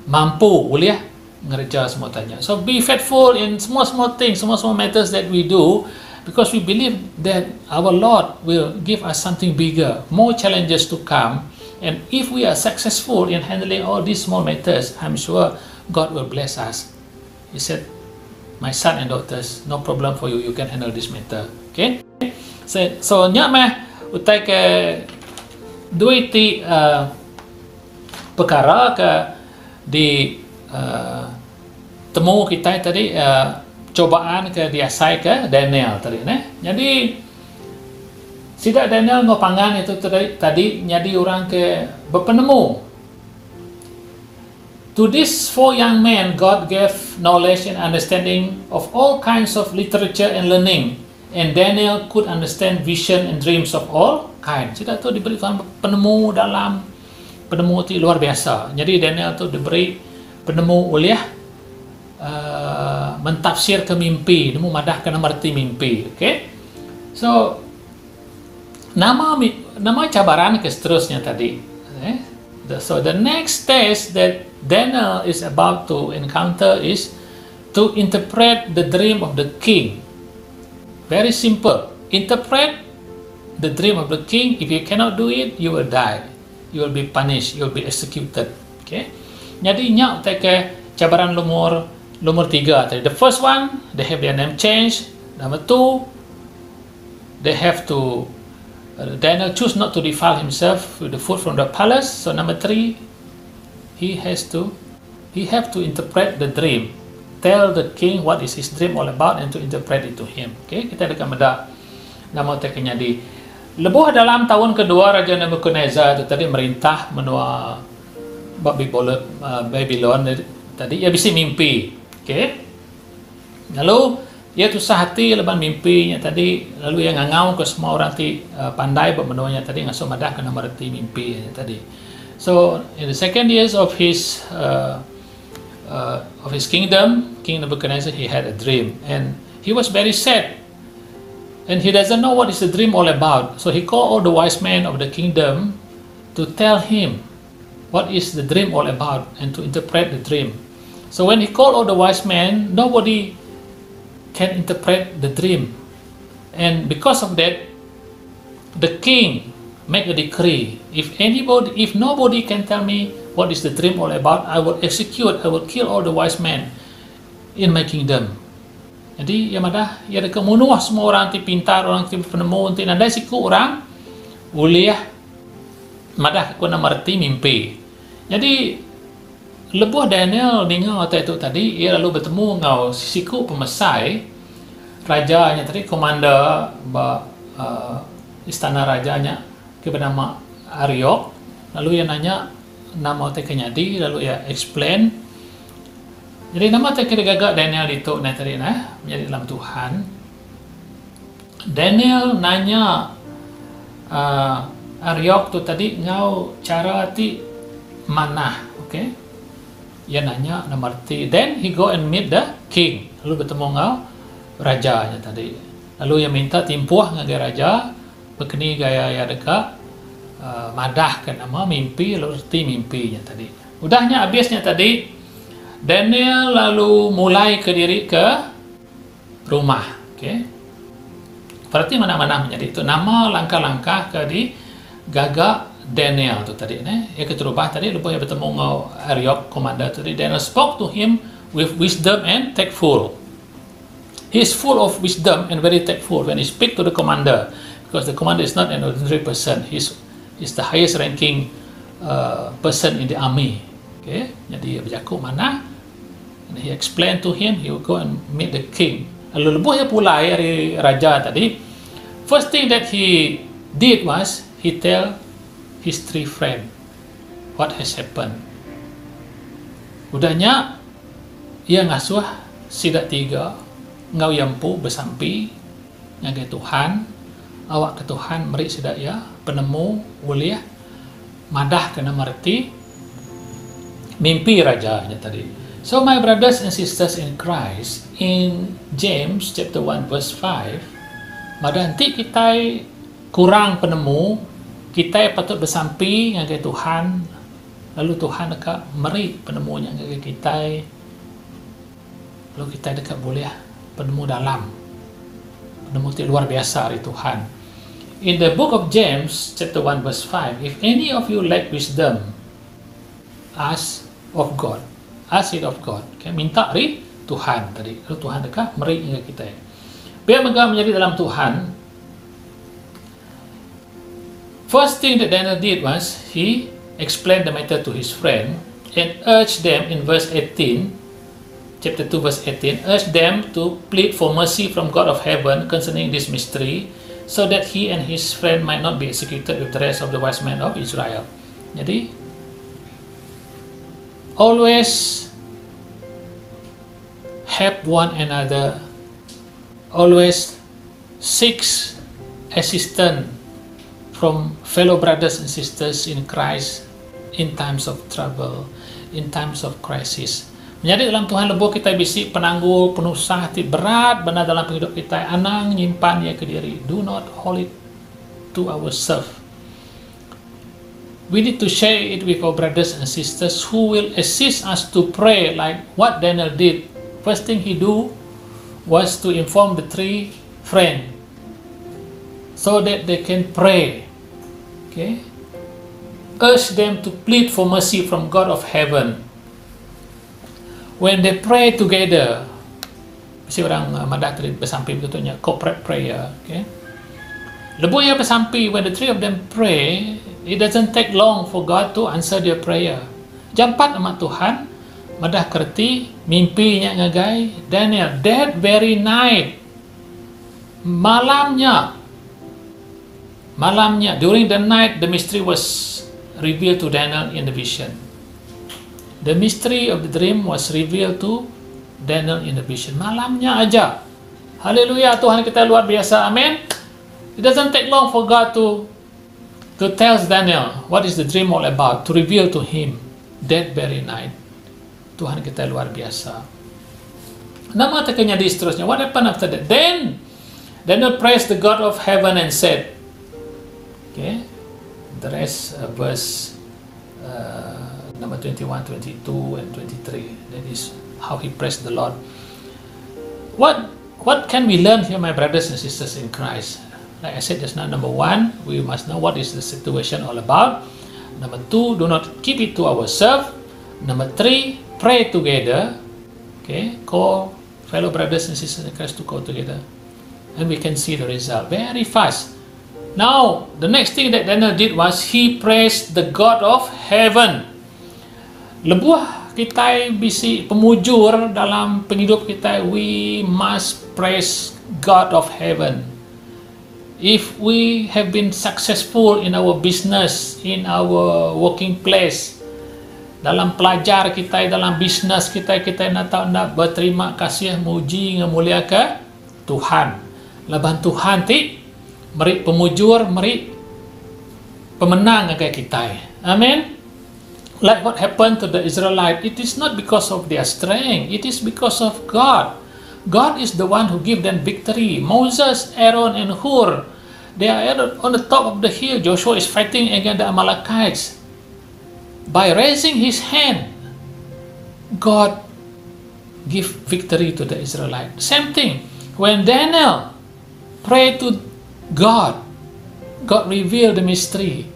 mampu boleh ngerja semua tanya. So be faithful in small things, small matters that we do, because we believe that our Lord will give us something bigger, more challenges to come. And if we are successful in handling all these small matters, I'm sure God will bless us. He said, my son and daughters, no problem for you, you can handle this matter. Okay? So nya mah utai ke dua ti perkara ke di temu kita tadi cobaan ke diasai ke Daniel tadi jadi sidak Daniel ngopangan itu tadi jadi orang ke berpenemu. To these 4 young men, God gave knowledge and understanding of all kinds of literature and learning, and Daniel could understand vision and dreams of all kinds. Sidak tu diberi Tuhan penemu dalam penemu itu luar biasa. Jadi Daniel tu diberi penemu oleh mentafsir ke mimpi, nemu madah kena merti mimpi. Okay? So nama cabaran ke seterusnya tadi. So the next test that Daniel is about to encounter is to interpret the dream of the king. Very simple. Interpret the dream of the king. If you cannot do it, you will die. You will be punished. You will be executed. Okay. Jadi nyak ke cabaran lumur 3. The first one, they have their name changed. Number 2, they have to Daniel choose not to defile himself with the food from the palace. So number 3, he have to interpret the dream. Tell the king what is his dream all about and to interpret it to him. Okay, kita dekat meda nama teknya di lebuh dalam tahun kedua Raja Nebuchadnezzar itu tadi merintah menua Babylon tadi ia bisa mimpi. Okay, lalu ia susah hati leban mimpinya tadi, lalu ia ngangau ke semua orang pandai menuanya tadi ngasuh madah kena merti mimpi tadi. So in the second years of his kingdom, King Nebuchadnezzar, he had a dream and he was very sad and he doesn't know what is the dream all about. So he called all the wise men of the kingdom to tell him what is the dream all about and to interpret the dream. So when he called all the wise men, nobody can interpret the dream, and because of that, the king make a decree: if nobody can tell me what is the dream all about, I will kill all the wise men in my kingdom. Jadi ya madah ya ada kemunuh semua orang ti pintar, orang ti penemu, ti nandai siku orang boleh madah aku nak merti mimpi. Jadi lebuh Daniel dengar itu tadi, ia lalu bertemu ngau siku pemesai rajanya tadi, komander istana rajanya bernama Ariok. Lalu ia nanya nama teknya di, lalu ia explain. Jadi nama teknya gagak Daniel itu tadi menjadi dalam Tuhan. Daniel nanya Ariok tu tadi ngau cara ti mana, okay? Ia nanya namarti. Then he go and meet the king. Lalu bertemu ngau rajanya tadi. Lalu ia minta timpuah ngagai raja bekeni gaya ya dekat madah ke nama mimpi, lalu reti mimpinya tadi. Udahnya habisnya tadi Daniel lalu mulai ke diri ke rumah. Okay. Berarti mana-mana menjadi itu nama langkah-langkah ke di gagak Daniel tu tadi ia keterubah tadi lupa ia bertemu dengan Ariok komander tadi. Daniel spoke to him with wisdom and tactful. He is full of wisdom and very tactful when he speak to the commander, because the commander is not an ordinary person. He's the highest ranking person in the army. Okay, jadi ia berjaku mana, and he explained to him. He will go and meet the king. Lalu lebuh ia pulai dari raja tadi. First thing that he did was he tell his 3 friends what has happened. Udahnya ia ngasuh sidak 3 ngau yampu bersampi ngagai Tuhan, awak ke Tuhan meri sidak ya penemu uliah madah kena merti mimpi rajanya tadi. So my brothers and sisters in Christ, in James chapter 1 verse 5, madah nanti kita kurang penemu kita patut bersampi dengan Tuhan, lalu Tuhan dekat meri penemunya dengan kita, lalu kita dekat boleh penemu dalam, penemu luar biasa dari Tuhan. In the book of James chapter 1 verse 5, if any of you lack wisdom, ask of God, ask it of God. Okay? Minta dari Tuhan tadi, lalu Tuhan dekat meri dengan kita. Biar megah menjadi dalam Tuhan. First thing that Daniel did was he explained the matter to his friend and urged them in verse 18, chapter 2 verse 18, urged them to plead for mercy from God of heaven concerning this mystery, so that he and his friend might not be executed with the rest of the wise men of Israel. Jadi always help one another, always seeks assistance from fellow brothers and sisters in Christ in times of trouble, in times of crisis. Menjadi dalam Tuhan lebuh kita bisi penangguh, penusah, berat benar dalam hidup kita, anang nyimpan ya ke diri. Do not hold it to ourselves. We need to share it with our brothers and sisters who will assist us to pray like what Daniel did. First thing he do was to inform the three friends so that they can pray. Okay? Urge them to plead for mercy from God of heaven. When they pray together, mesti orang madah tadi bersampi betulnya, corporate prayer. Okay? Lebuh yang bersampi, when the three of them pray, it doesn't take long for God to answer their prayer. Jampat amat Tuhan, madah kerti, mimpinya ngagai, Daniel, that very night, malamnya, during the night, the mystery was revealed to Daniel in the vision. The mystery of the dream was revealed to Daniel in the vision. Malamnya aja. Haleluya, Tuhan kita luar biasa. Amin. It doesn't take long for God to tell Daniel what is the dream all about, to reveal to him that very night. Tuhan kita luar biasa. Nama tekannya di seterusnya. What happened after that? Then Daniel praised the God of heaven and said, okay, the rest verse number 21, 22, and 23. That is how he praised the Lord. What can we learn here, my brothers and sisters in Christ? Like I said just now, number one, we must know what is the situation all about. Number two, do not keep it to ourselves. Number three, pray together. Okay, call fellow brothers and sisters in Christ to go together, and we can see the result very fast. Now, the next thing that Daniel did was he praised the God of heaven. Lebuh kita bisi pemujur dalam penghidup kita, we must praise God of heaven. If we have been successful in our business, in our working place, dalam pelajar kita, dalam bisnes kita nak tahu nak berterima kasih, muji, memulia ke Tuhan. Laban Tuhan ti meri pemujur, meri pemenang ke kita. Amen. Like what happened to the Israelites, it is not because of their strength, it is because of God. God is the one who gave them victory. Moses, Aaron, and Hur, they are on the top of the hill. Joshua is fighting against the Amalekites. By raising his hand, God give victory to the Israelites. Same thing, when Daniel prayed to God, God revealed the mystery.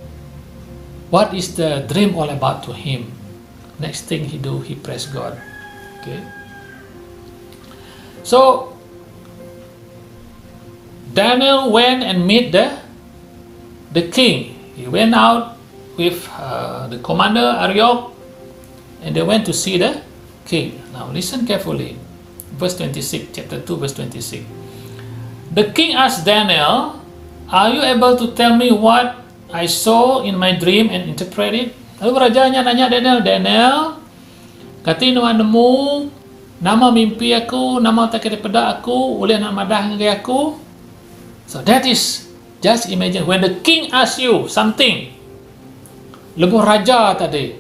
What is the dream all about to him? Next thing he do, he praise God. Okay. So Daniel went and meet the king. He went out with the commander Arioch, and they went to see the king. Now listen carefully. Verse 26, chapter 2, verse 26. The king asked Daniel, "Are you able to tell me what I saw in my dream and interpret it?" Lalu rajanya nanya Daniel, kati nemu nama mimpi aku, nama tak daripada aku, oleh nak madah ngai aku. So that is, just imagine when the king asks you something, lebuh raja tadi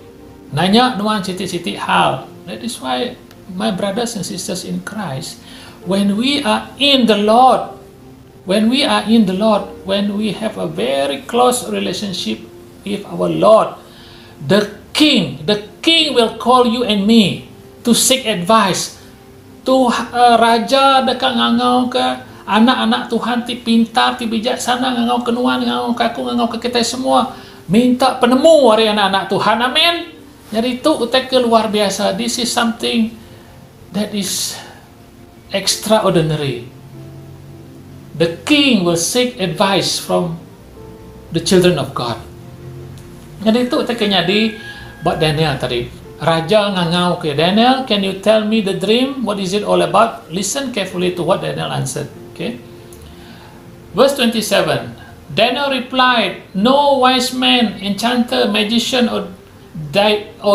nanya nuan siti-siti hal. That is why, my brothers and sisters in Christ, when we are in the Lord, When we are in the Lord, when we have a very close relationship with our Lord, the King will call you and me to seek advice. Raja dekat ngangau ke anak-anak Tuhan ti pintar, ti bijaksana, ngangau kenuan, ngangau kaku, ngangau ke kita semua. Minta penemu hari anak-anak Tuhan. Amin. Jadi itu utek luar biasa. This is something that is extraordinary. The king will seek advice from the children of God. Jadi itu uteknya di buat Daniel tadi. Raja ngangau ke Daniel, can you tell me the dream? What is it all about? Listen carefully to what Daniel answered. Okay. Verse 27. Daniel replied, no wise man, enchanter, magician, or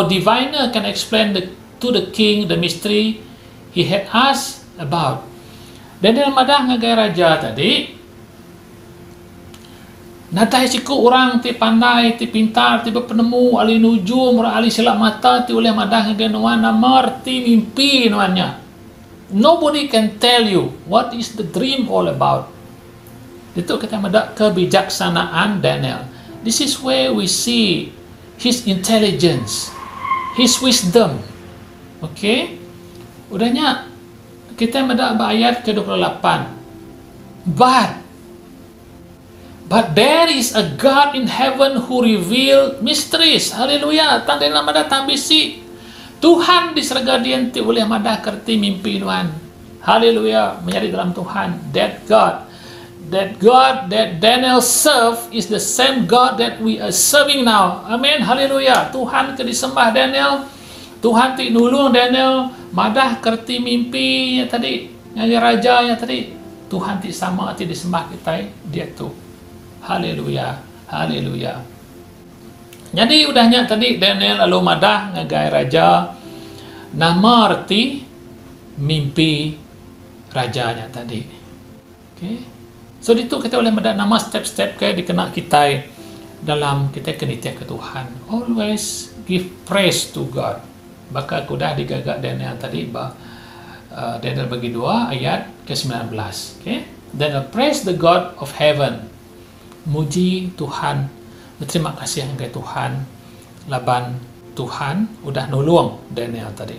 diviner can explain to the king the mystery he had asked about. Daniel madah ngagai raja tadi. Natai siku orang ti pandai, ti pintar, ti penemu, ahli nujum, ahli silap mata, ti oleh madah ngagai nuan namar, ti mimpi nuannya. Nobody can tell you what is the dream all about. Itu kita madah kebijaksanaan Daniel. This is where we see his intelligence, his wisdom. Okay? Udahnya kita madah ayat ke-28. But there is a God in heaven who reveal mysteries. Haleluya. Tanda nama datang bisi. Tuhan di surga dia nanti boleh madah kerti mimpi Tuhan. Haleluya. Menjadi dalam Tuhan. That God that Daniel serve is the same God that we are serving now. Amin. Haleluya. Tuhan ke disembah Daniel. Tuhan ti nulung Daniel. Madah kerti mimpi yang tadi. Yang raja yang tadi. Tuhan ti sama ti disembah kita. Dia tu. Haleluya. Haleluya. Jadi udahnya tadi Daniel lalu madah ngagai raja. Nama arti mimpi rajanya tadi. Okay. So itu kita boleh madah nama step-step ke dikena kita dalam kita kenitian ke Tuhan. Always give praise to God. Maka aku dah digagak Daniel tadi Daniel bagi 2 ayat ke-19. Okay. Daniel praise the God of heaven. Muji Tuhan, berterima kasih kepada Tuhan, laban Tuhan udah nulung Daniel tadi,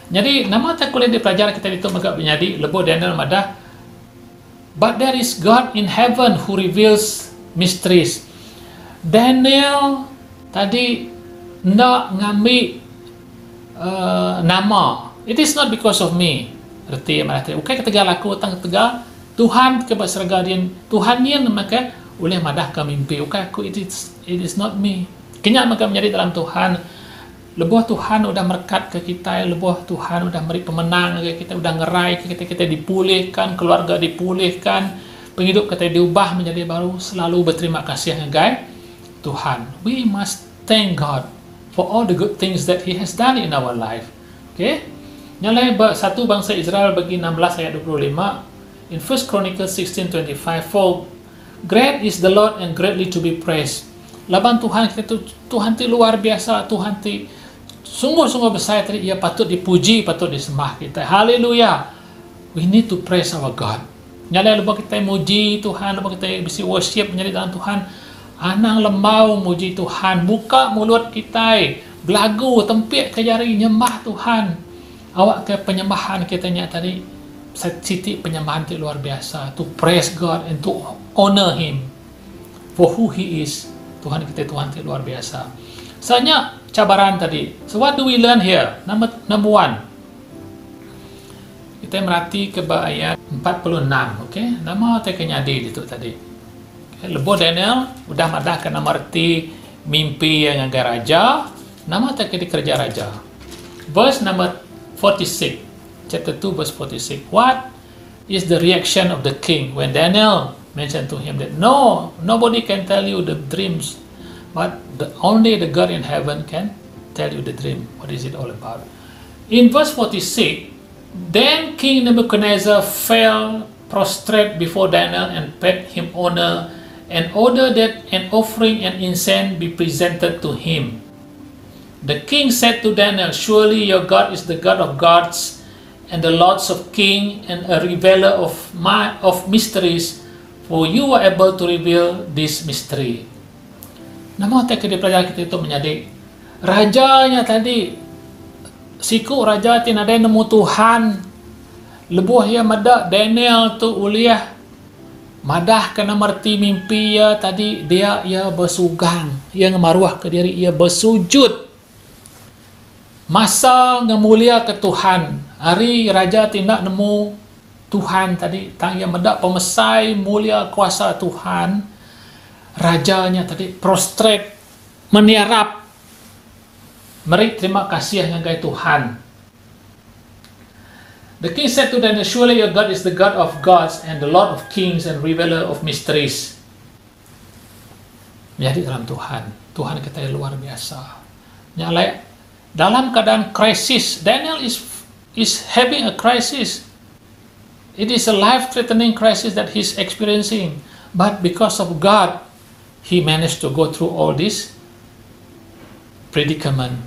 Jadi nama tak boleh dipelajari kita itu magak menjadi lebih Daniel madah. But there is God in heaven who reveals mysteries. Daniel tadi nak ngambil nama. It is not because of me. Erti mana tadi? Ukay ketegal aku tang tegal. Tuhan ke basragadian Tuhan yang maka oleh madah ke mimpi aku it is not me kenyak maka menjadi dalam Tuhan lebuh Tuhan udah merekat ke kita lebuh Tuhan udah beri pemenang ke kita udah ngerai ke kita dipulihkan keluarga dipulihkan penghidup kita diubah menjadi baru selalu berterima kasih kepada Tuhan. We must thank God for all the good things that He has done in our life. Okay, nyalai satu bangsa Israel bagi 16 ayat 25. In 1 Chronicles 16:25, for great is the Lord and greatly to be praised. Laban Tuhan kita Tuhan ti luar biasa, Tuhan ti sungguh-sungguh besar tadi, ia patut dipuji, patut disembah kita. Haleluya. We need to praise our God. Nyala lupa kita muji Tuhan, lupa kita bisa worship menjadi dalam Tuhan. Anang lembau muji Tuhan, buka mulut kita, belagu, tempik ke jari nyembah Tuhan. Awak ke penyembahan kita tadi. Siti penyembahan itu luar biasa, to praise God and to honor Him for who He is. Tuhan kita Tuhan itu luar biasa. Soalnya cabaran tadi. So what do we learn here? Number 1. Kita merhati ke ayat 46, okay? Nama tekanya di itu tadi. Okay? Lebo Daniel udah madah ke nama arti mimpi yang agak raja. Nama tekanya kerja raja. Verse number 46. Chapter 2 verse 46. What is the reaction of the king when Daniel mentioned to him that nobody can tell you the dreams, but only the God in heaven can tell you the dream. What is it all about? In verse 46, then King Nebuchadnezzar fell prostrate before Daniel and paid him honor and ordered that an offering and incense be presented to him. The king said to Daniel, surely your God is the God of gods and the lords of king and a revealer of mysteries, for you are able to reveal this mystery. Nama kita dipelajari kita itu menjadi rajanya tadi, siku raja tin ada nemu Tuhan, lebuh ya madah Daniel tu uliah madah kena merti mimpi ya tadi, dia ia bersugang, ia ngemaruah ke diri, ia bersujud masa ngemulia ke Tuhan. Hari raja tindak nemu Tuhan tadi, tang ia madah pemesai mulia kuasa Tuhan, rajanya tadi prostrate meniarap, meri terima kasih ngagai Tuhan. The king said to Daniel, surely your God is the God of gods and the Lord of kings and revealer of mysteries. Menjadi dalam Tuhan, Tuhan kita yang luar biasa. Nyalai dalam keadaan krisis, Daniel is having a crisis. It is a life-threatening crisis that he's experiencing, but because of God, he managed to go through all this predicament.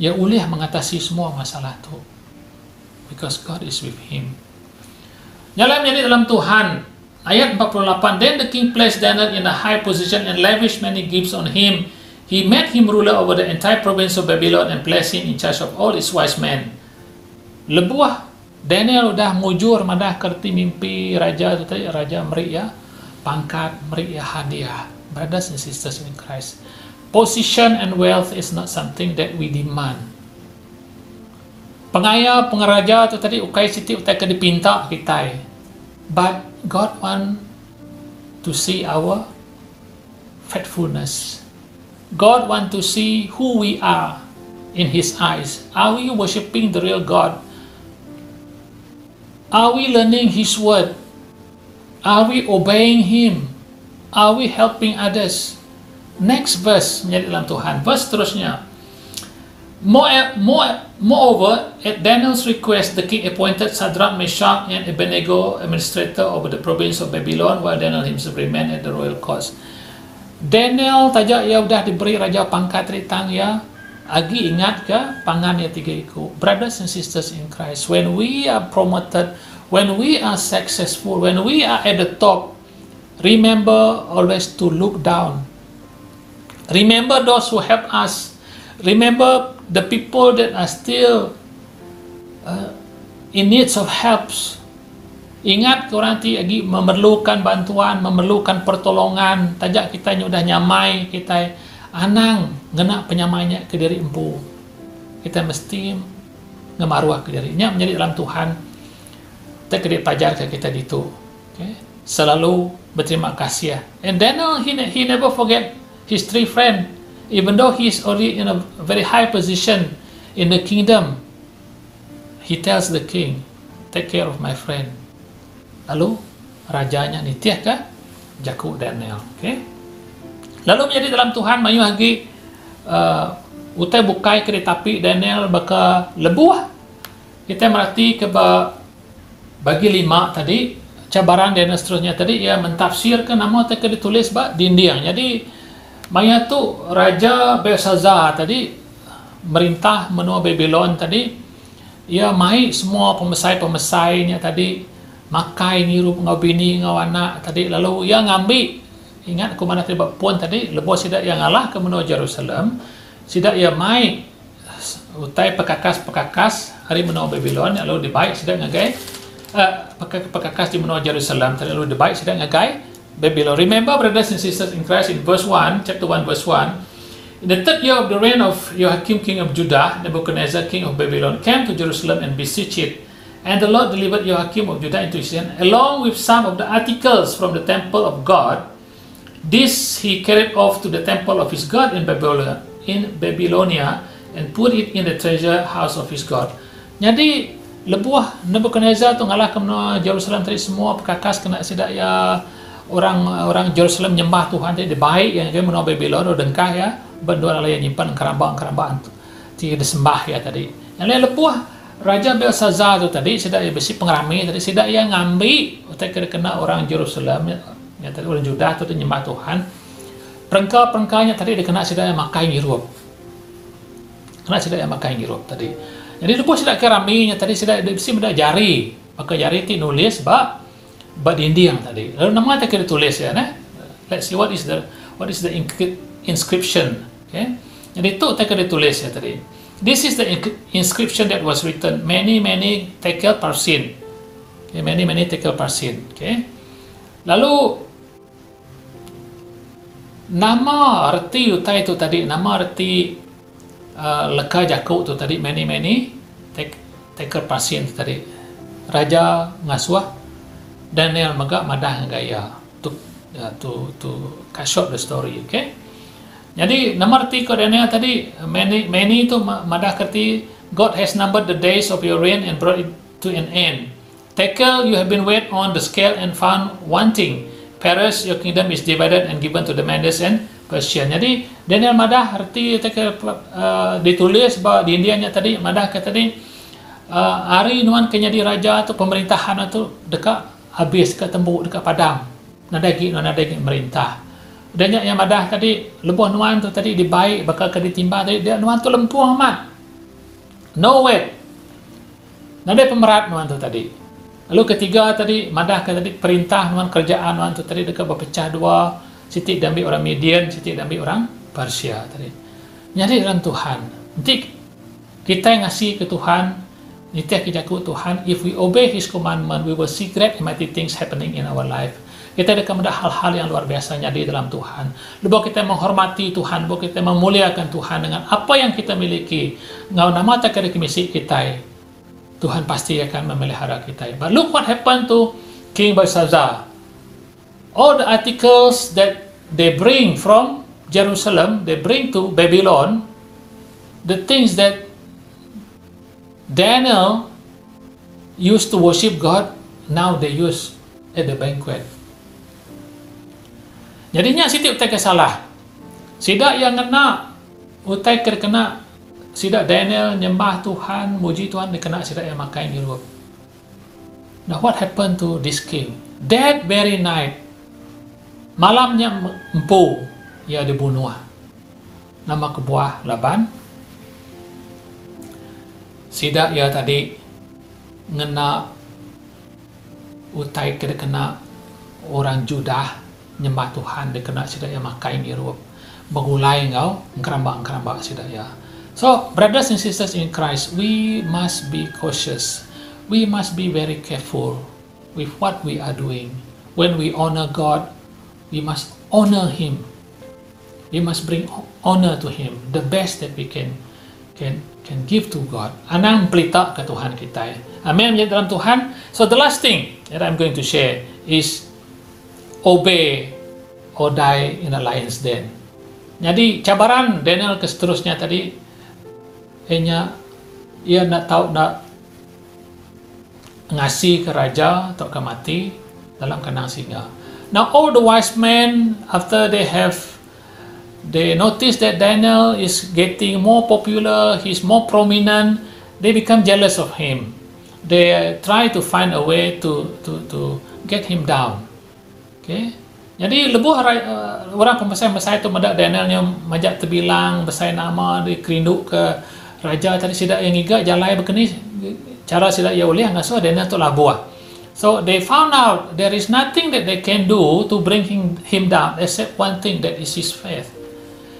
Ia uliah mengatasi semua masalah itu. Because God is with him. Nyala menjadi dalam Tuhan. Ayat 48. Then the king placed Daniel in a high position and lavished many gifts on him. He made him ruler over the entire province of Babylon and placed him in charge of all its wise men. Lebuah Daniel udah mujur madah kerti mimpi raja itu tadi, raja meri ya pangkat, meri ya hadiah. Brothers and sisters in Christ, position and wealth is not something that we demand. Pengaya, pengeraja tu tadi ukai siti utai ke dipinta kita. But God want to see our faithfulness. God want to see who we are in His eyes. Are we worshiping the real God? Are we learning His word? Are we obeying Him? Are we helping others? Next verse menjadi dalam Tuhan. Verse terusnya. Moreover, at Daniel's request, the king appointed Shadrach, Meshach, and Abednego administrator over the province of Babylon, while Daniel himself remained at the royal court. Daniel tajak ia udah diberi raja pangkat ritang ya. Agi ingat ke pangan ya tiga iku. Brothers and sisters in Christ, when we are promoted, when we are successful, when we are at the top, remember always to look down. Remember those who help us. Remember the people that are still in needs of helps. Ingat orang ti lagi memerlukan bantuan, memerlukan pertolongan. Tajak kita udah nyamai, kita anang ngena penyamainya ke diri empu. Kita mesti ngemaruah ke dirinya menjadi dalam Tuhan. Kita kena pajar ke kita itu. Okay? Selalu berterima kasih. And Daniel he never forget his three friends. Even though he is already in a very high position in the kingdom, he tells the king, take care of my friend. Lalu rajanya nitiah ke jaku Daniel. Okay? Lalu menjadi dalam Tuhan mayu lagi utai bukai ke tapi Daniel baka lebuah. Kita merhati ke bagi 5 tadi cabaran Daniel seterusnya tadi ia mentafsirkan nama tak ditulis dinding. Jadi maya tu Raja Belshazzar tadi merintah menua Babylon tadi, ia mai semua pemesai-pemesainya tadi makai ngirup ngabini ngawana tadi, lalu ia ngambil ingat aku mana tiba pun tadi lepas sidak yang ngalah ke menua Jerusalem, sidak ia mai utai pekakas hari menua Babylon, lalu dibaik sidak ngagai pekakas di menua Jerusalem tadi, lalu dibaik sidak ngagai Babylon. Remember, brothers and sisters in Christ, in verse 1, chapter 1, verse 1, in the third year of the reign of Joachim, king of Judah, Nebuchadnezzar, king of Babylon, came to Jerusalem and besieged it. And the Lord delivered Joachim of Judah into his hand, along with some of the articles from the temple of God. This he carried off to the temple of his God in Babylonia, and put it in the treasure house of his God. Jadi, lebuah Nebuchadnezzar tu ngalah ke menua Jerusalem tadi, semua pekakas kena sidak ya orang Jerusalem nyembah Tuhan tadi baik yang ke menua Babylon dengkah ya berdua yang nyimpan kerambang ti disembah ya tadi. Yang lepuah Raja Belshazzar tu tadi sidak ya besi pengrami tadi sidak ya ngambil utai kena orang Jerusalem ya tadi orang Judah tu nyembah Tuhan. Perengkah-perengkahnya tadi dikena sidak ya makai ngirup. Kena sidak ya makai ngirup tadi. Jadi lepas tidak keraminya tadi sudah mesti jari, maka jari ti nulis ba Indian tadi. Lalu nama tak kira tulis ya, nah. Let's see what is the inscription. Okay. Jadi itu tak kira tulis ya tadi. This is the inscription that was written. Many tekel parsin. Okay, many tekel parsin. Okay. Lalu nama arti utai itu tadi, nama arti leka jakuk tu tadi, many tekel parsin tu tadi. Raja ngasuah Daniel magak madah gaya to cut short the story. Okay. Jadi nama arti ko Daniel tadi, many itu madah kerti God has numbered the days of your reign and brought it to an end. Tekel, you have been weighed on the scale and found wanting. Paris, your kingdom is divided and given to the Medes and Persian. Jadi Daniel madah arti tekel ditulis bahwa di Indianya tadi madah kata tadi hari nuan kenyadi raja atau pemerintahan atau dekat habis dekat tembuk dekat padang. Nadagi merintah. Dan yang madah tadi lebuh nuan tu tadi dibaik bakal ke ditimba tadi dia nuan tu lempuang amat. No way. Nadai pemerat nuan tu tadi. Lalu ketiga tadi madah ke tadi perintah nuan kerjaan nuan tu tadi dekat berpecah dua, sitik diambil orang Median, sitik diambil orang Persia tadi. Jadi dalam Tuhan, nanti kita yang ngasih ke Tuhan, nitih kejaku Tuhan, if we obey His commandment, we will see great and mighty things happening in our life. Kita akan melihat hal-hal yang luar biasanya di dalam Tuhan. Lepas kita menghormati Tuhan, lepas kita memuliakan Tuhan dengan apa yang kita miliki, ngau nama tak kira kimisi kita. Tuhan pasti akan memelihara kita. But look what happened to King Belshazzar. All the articles that they bring from Jerusalem, they bring to Babylon, the things that Daniel used to worship God, now they use at the banquet. Jadinya siti utai kesalah. Sidak yang kena utai kena sidak Daniel nyembah Tuhan, muji Tuhan, dia kena sidak yang makan di luar. Now what happened to this king? That very night, malamnya empu, ia dibunuh. Nama kebuah Laban. Sidak ia tadi ngena utai kena orang Judah nyembah Tuhan, dia kena sidak yang makan di luar. Begulai ngau, ngkerambak sidak ya. So, brothers and sisters in Christ, we must be cautious. We must be very careful with what we are doing. When we honor God, we must honor Him. We must bring honor to Him, the best that we can give to God. Anang pelita ke Tuhan kita. Amen. Menjadi dalam Tuhan. So, the last thing that I'm going to share is obey or die in a lion's den. Jadi, cabaran Daniel ke seterusnya tadi, ia nak tahu nak ngasih ke raja atau ke mati dalam kandang singa. Now all the wise men, after they notice that Daniel is getting more popular, he's more prominent, they become jealous of him. They try to find a way to get him down. Okay. Jadi lebuh orang pembesar-besar itu mendak Danielnya majak terbilang besar nama dia kerinduk ke raja tadi sidak yang iga jalai begini cara sidak ya boleh ngasuh Daniel tu labuah. So they found out there is nothing that they can do to bring him down except one thing, that is his faith.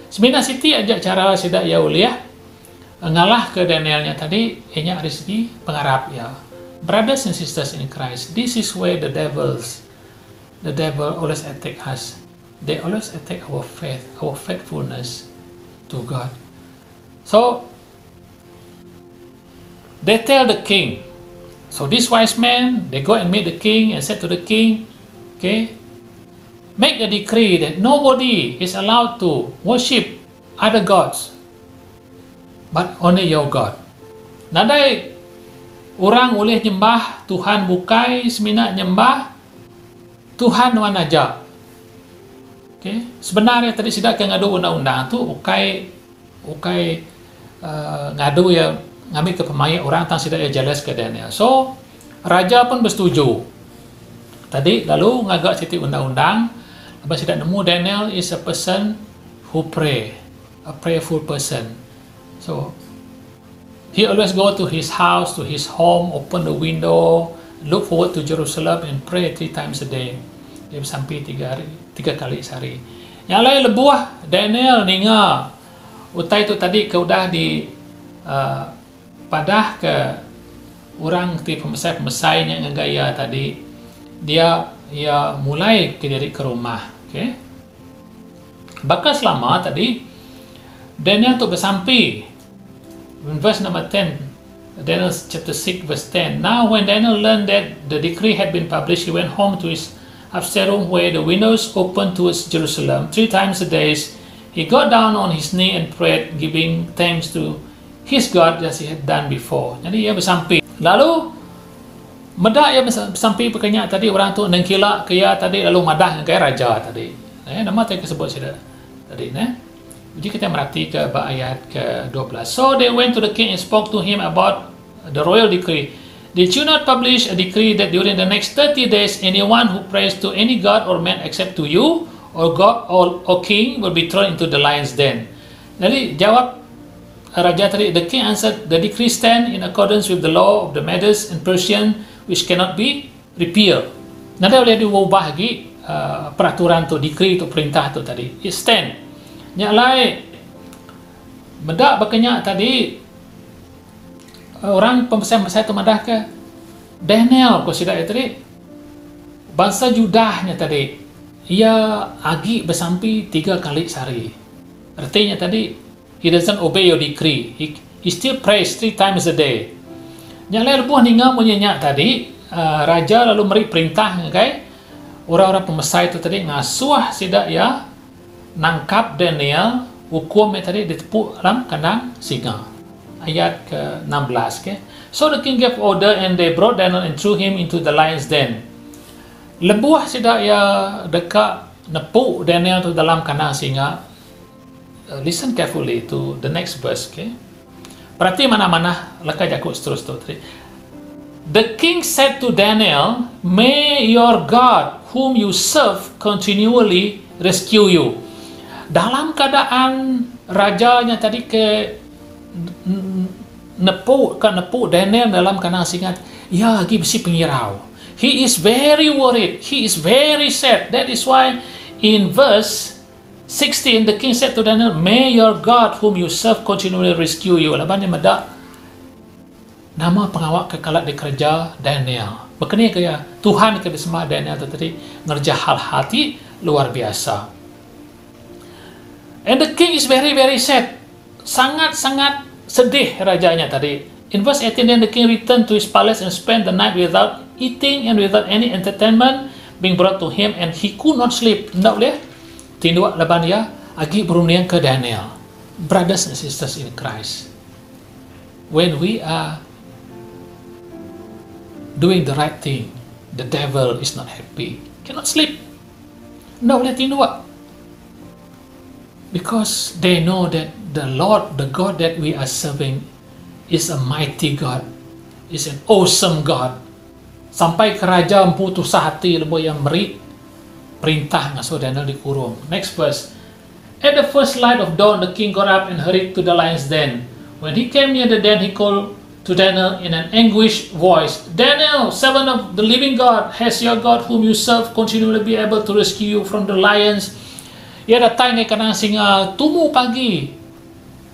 Sebenarnya siti aja cara sidak ya boleh ngalah ke Danielnya tadi ianya rezeki pengarap ya. Brothers and sisters in Christ, this is where the devil always attack us. They always attack our faith, our faithfulness to God. So they tell the king. So these wise men, they go and meet the king and said to the king, okay, make a decree that nobody is allowed to worship other gods, but only your God. Nadai orang boleh nyembah Tuhan bukai semina nyembah Tuhan wan aja. Okay, sebenarnya tadi sidak ke ngadu undang-undang tu ukai ngadu ya ngambil ke pemain orang tang sidak ya jelas ke Daniel. So raja pun bersetuju. Tadi lalu ngagak siti undang-undang, lepas sidak nemu Daniel is a person who pray, a prayerful person. So He always go to his house, to his home, open the window, look forward to Jerusalem and pray 3 times a day. Dia bersampai 3 kali sehari. Yang lain lebuah, Daniel ninga. Utai tu tadi ke udah di padah ke orang ti pemesai yang gaya tadi. Dia mulai ke diri ke rumah. Okay? Bahkan selama tadi Daniel tu bersampai. In verse number 10, Daniel chapter 6 verse 10. Now when Daniel learned that the decree had been published, he went home to his upstairs room where the windows opened towards Jerusalem 3 times a day. He got down on his knee and prayed, giving thanks to his God as he had done before. Jadi ia bersampai. Lalu medak ia bersampai pekenyak tadi orang tu nengkila kaya tadi lalu madah kaya raja tadi. Nama saya sebut sudah tadi. Jadi kita merhati ke ayat ke-12. So they went to the king and spoke to him about the royal decree. Did you not publish a decree that during the next 30 days anyone who prays to any god or man except to you or God or king will be thrown into the lion's den? Jadi jawab raja tadi, the king answered, the decree stand in accordance with the law of the Medes and Persian which cannot be repealed. Nanti boleh diubah lagi peraturan tu, decree tu, perintah tu tadi. It stand. Yang lain medak berkenyak tadi orang pembesar-pembesar itu madah ke Daniel kau sudah tadi bangsa Judahnya tadi ia agi bersampai 3 kali sehari. Artinya tadi he doesn't obey your decree, he still prays 3 times a day. Yang lain lebuh ninga menyenyak tadi raja lalu beri perintah okay? Orang-orang pembesar itu tadi ngasuh sidak ya nangkap Daniel, hukumnya tadi ditepuk dalam kandang singa. Ayat ke-16. Okay? So the king gave order and they brought Daniel and threw him into the lion's den. Lebuah sidak ya dekat nepuk Daniel tu dalam kandang singa. Listen carefully to the next verse. Okay? Berarti mana-mana lekat jakut terus tu tadi. The king said to Daniel, may your God whom you serve continually rescue you. Dalam keadaan rajanya tadi nepuk Daniel dalam kandang singa, ia lagi besi pengirau. He is very worried. He is very sad. That is why in verse 16 the king said to Daniel, may your God whom you serve continually rescue you. Laban dia medak nama pengawal kekalat di kerja Daniel. Berkenaan kaya Tuhan ke disembah Daniel tadi ngerja hal hati luar biasa. And the king is very very sad. Sangat-sangat sedih rajanya tadi. In verse 18 then the king returned to his palace and spent the night without eating and without any entertainment being brought to him and he could not sleep. Tak boleh tindak laban dia agi berunding ke Daniel. Brothers and sisters in Christ, when we are doing the right thing, the devil is not happy. Cannot sleep. Tak boleh tindak. Because they know that the Lord, the God that we are serving is a mighty God, is an awesome God. Sampai kerajaan putus hati lebo yang beri perintah ngasuh Daniel dikurung. Next verse. At the first light of dawn, the king got up and hurried to the lion's den. When he came near the den, he called to Daniel in an anguished voice, Daniel, servant of the living God, has your God whom you serve continually be able to rescue you from the lions? Ia datang ke kandang singa tumu pagi.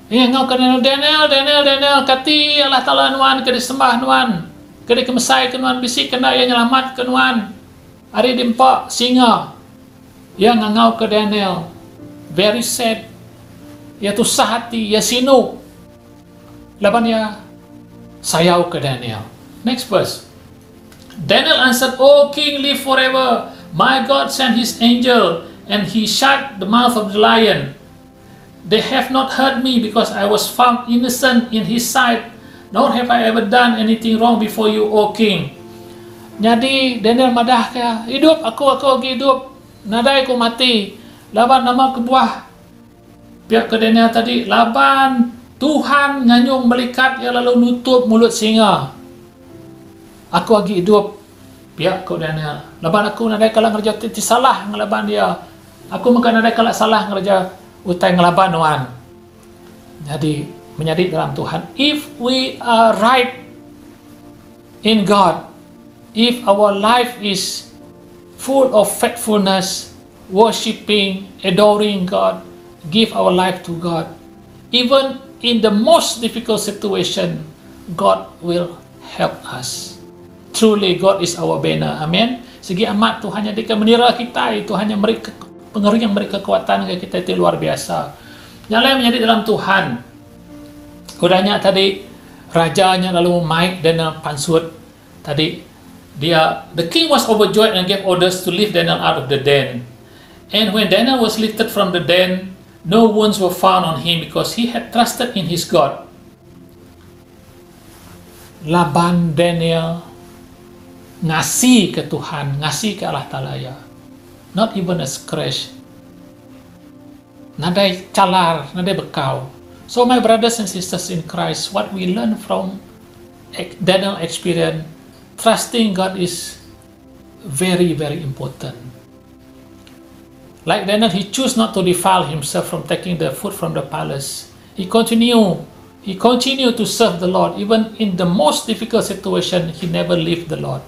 Ia ngau ke Daniel, kati Allah Ta'ala nuan, ke disembah nuan, ke dikemesai ke nuan, bisik kena ia nyelamat ke nuan. Hari dimpak singa. Ia ngau ke Daniel, very sad. Ia tusah hati, ia sinu. Laban ia sayau ke Daniel. Next verse. Daniel answered, O king, live forever. My God sent his angel and he shut the mouth of the lion. They have not hurt me because I was found innocent in his sight, nor have I ever done anything wrong before you, O king. Jadi Daniel madah kaya, hidup aku lagi hidup, nadai aku mati. Laban nama kebuah pihak ke Daniel tadi, laban Tuhan nganyung melikat yang lalu nutup mulut singa. Aku lagi hidup pihak ke Daniel. Laban aku nadai kalau ngerja titi salah ngelaban dia. Aku makan nadai kalau salah ngerja utai ngelaban wan. Jadi menjadi dalam Tuhan. If we are right in God, if our life is full of faithfulness, worshiping, adoring God, give our life to God, even in the most difficult situation, God will help us. Truly, God is our banner. Amen. Segi amat Tuhan yang akan menira kita, Tuhan yang beri pengaruh, yang beri kekuatan kepada kita itu luar biasa. Yang lain menjadi dalam Tuhan. Udahnya tadi rajanya lalu Mike Daniel pansut. Tadi the king was overjoyed and gave orders to lift Daniel out of the den. And when Daniel was lifted from the den, no wounds were found on him because he had trusted in his God. Laban Daniel ngasih ke Tuhan, ngasih ke Allah Ta'ala ya. Not even a scratch. Nadai calar, nadai bekau. So my brothers and sisters in Christ, what we learn from Daniel experience, trusting God is very, very important. Like Daniel, he chose not to defile himself from taking the food from the palace. He continued to serve the Lord. Even in the most difficult situation, he never left the Lord.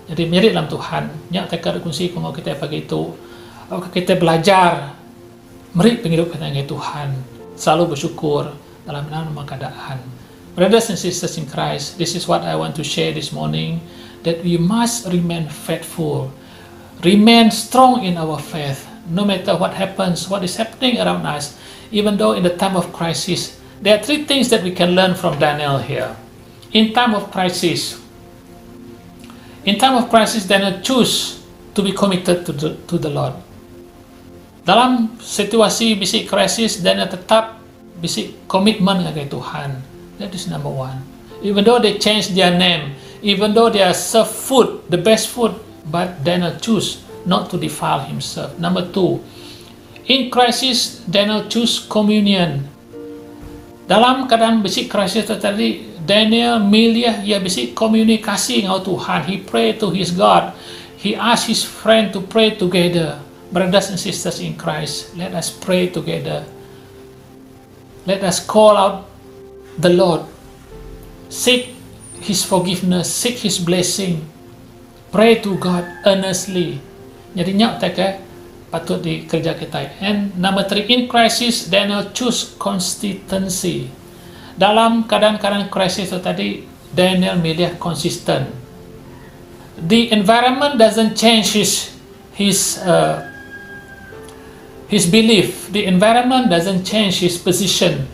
Jadi mirip dalam Tuhan. Nya tekad kunci kalau kita pagi itu, kita belajar mirip penghidup kita dengan Tuhan. Selalu bersyukur dalam keadaan. Brothers and sisters in Christ, this is what I want to share this morning, that we must remain faithful, remain strong in our faith, no matter what happens, what is happening around us. Even though in the time of crisis, there are three things that we can learn from Daniel here. In time of crisis, Daniel choose to be committed to the Lord. Dalam situasi bisik krisis, Daniel tetap bisik komitmen dengan Tuhan. That is number one. Even though they change their name, even though they are served food, the best food, but Daniel choose not to defile himself. Number two, in crisis, Daniel choose communion. Dalam keadaan bisik krisis tadi, Daniel milih ia bisik komunikasi dengan Tuhan. He pray to his God. He asked his friend to pray together. Brothers and sisters in Christ, let us pray together. Let us call out the Lord. Seek His forgiveness, seek His blessing. Pray to God earnestly. Jadi nyak tak patut dikerja kita. And number three, in crisis, Daniel choose consistency. Dalam keadaan-keadaan krisis itu tadi, Daniel milih konsisten. The environment doesn't change his belief. The environment doesn't change his position.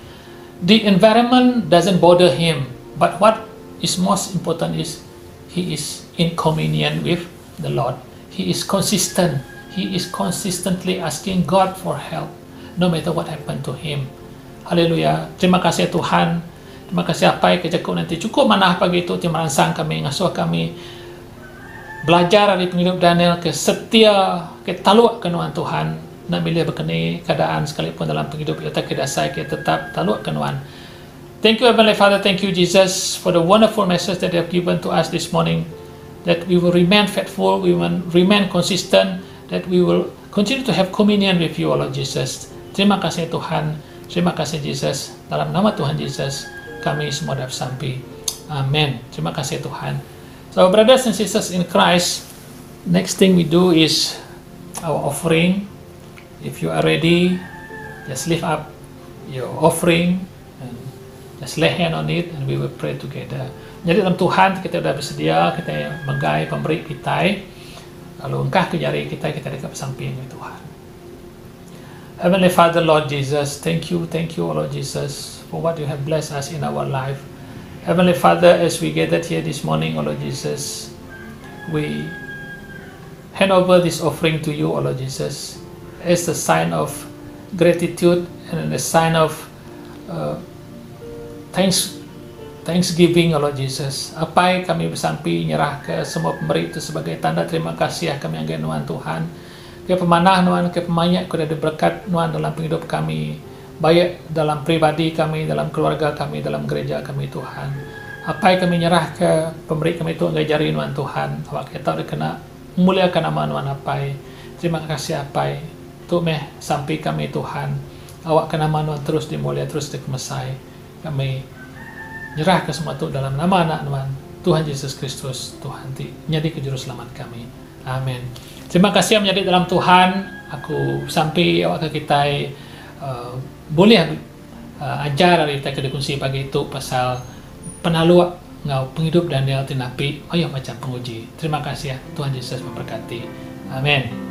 The environment doesn't bother him. But what is most important is he is in communion with the Lord. He is consistent. He is consistently asking God for help, no matter what happened to him. Haleluya. Terima kasih Tuhan. Terima kasih apa yang kejakup nanti. Cukup manah pagi itu terima rangsang kami, ngasuh kami. Belajar dari penghidup Daniel ke setia, ke taluk kenuan Tuhan. Nak bila berkenai keadaan sekalipun dalam penghidup kita kedasai, kita tetap taluk kenuan. Thank you Heavenly Father, thank you Jesus for the wonderful message that you have given to us this morning, that we will remain faithful, we will remain consistent, that we will continue to have communion with you, Lord Jesus. Terima kasih Tuhan, terima kasih Jesus. Dalam nama Tuhan Yesus, kami semua dapat sampai. Amen. Terima kasih Tuhan. So brothers and sisters in Christ, next thing we do is our offering. If you are ready, just lift up your offering and just lay hand on it and we will pray together. Jadi dalam Tuhan kita sudah bersedia, kita menggai pemberi kita, lalu engkah ke jari kita dekat samping Tuhan. Heavenly Father, Lord Jesus, thank you, Lord Jesus, for what you have blessed us in our life. Heavenly Father, as we gathered here this morning, Lord Jesus, we hand over this offering to you, Lord Jesus, as a sign of gratitude and a sign of thanksgiving, Lord Jesus. Apa yang kami bersampi nyerah ke semua pemberi itu sebagai tanda terima kasih kami anggai Nuan Tuhan. Ke pemanah Nuan, ke pemanyak, ke ada berkat Nuan dalam hidup kami, baik dalam pribadi kami, dalam keluarga kami, dalam gereja kami Tuhan. Apa yang kami nyerah ke pemberi kami itu anggai jari Nuan Tuhan. Awak kita kena muliakan nama Nuan Apai. Terima kasih Apai. Tuh sampai kami Tuhan, awak kena manuan terus dimulia, terus dikemesai. kami nyerahkan semua itu dalam nama anak Tuhan Yesus Kristus, Tuhan jadi juru selamat kami. Amin. Terima kasih yang menjadi dalam Tuhan. Aku sampai awak ke kita boleh ajar dari kita kedekusi pagi itu pasal penalu ngau penghidup Daniel tinapi macam penguji. Terima kasih ya, Tuhan Yesus memberkati. Amin.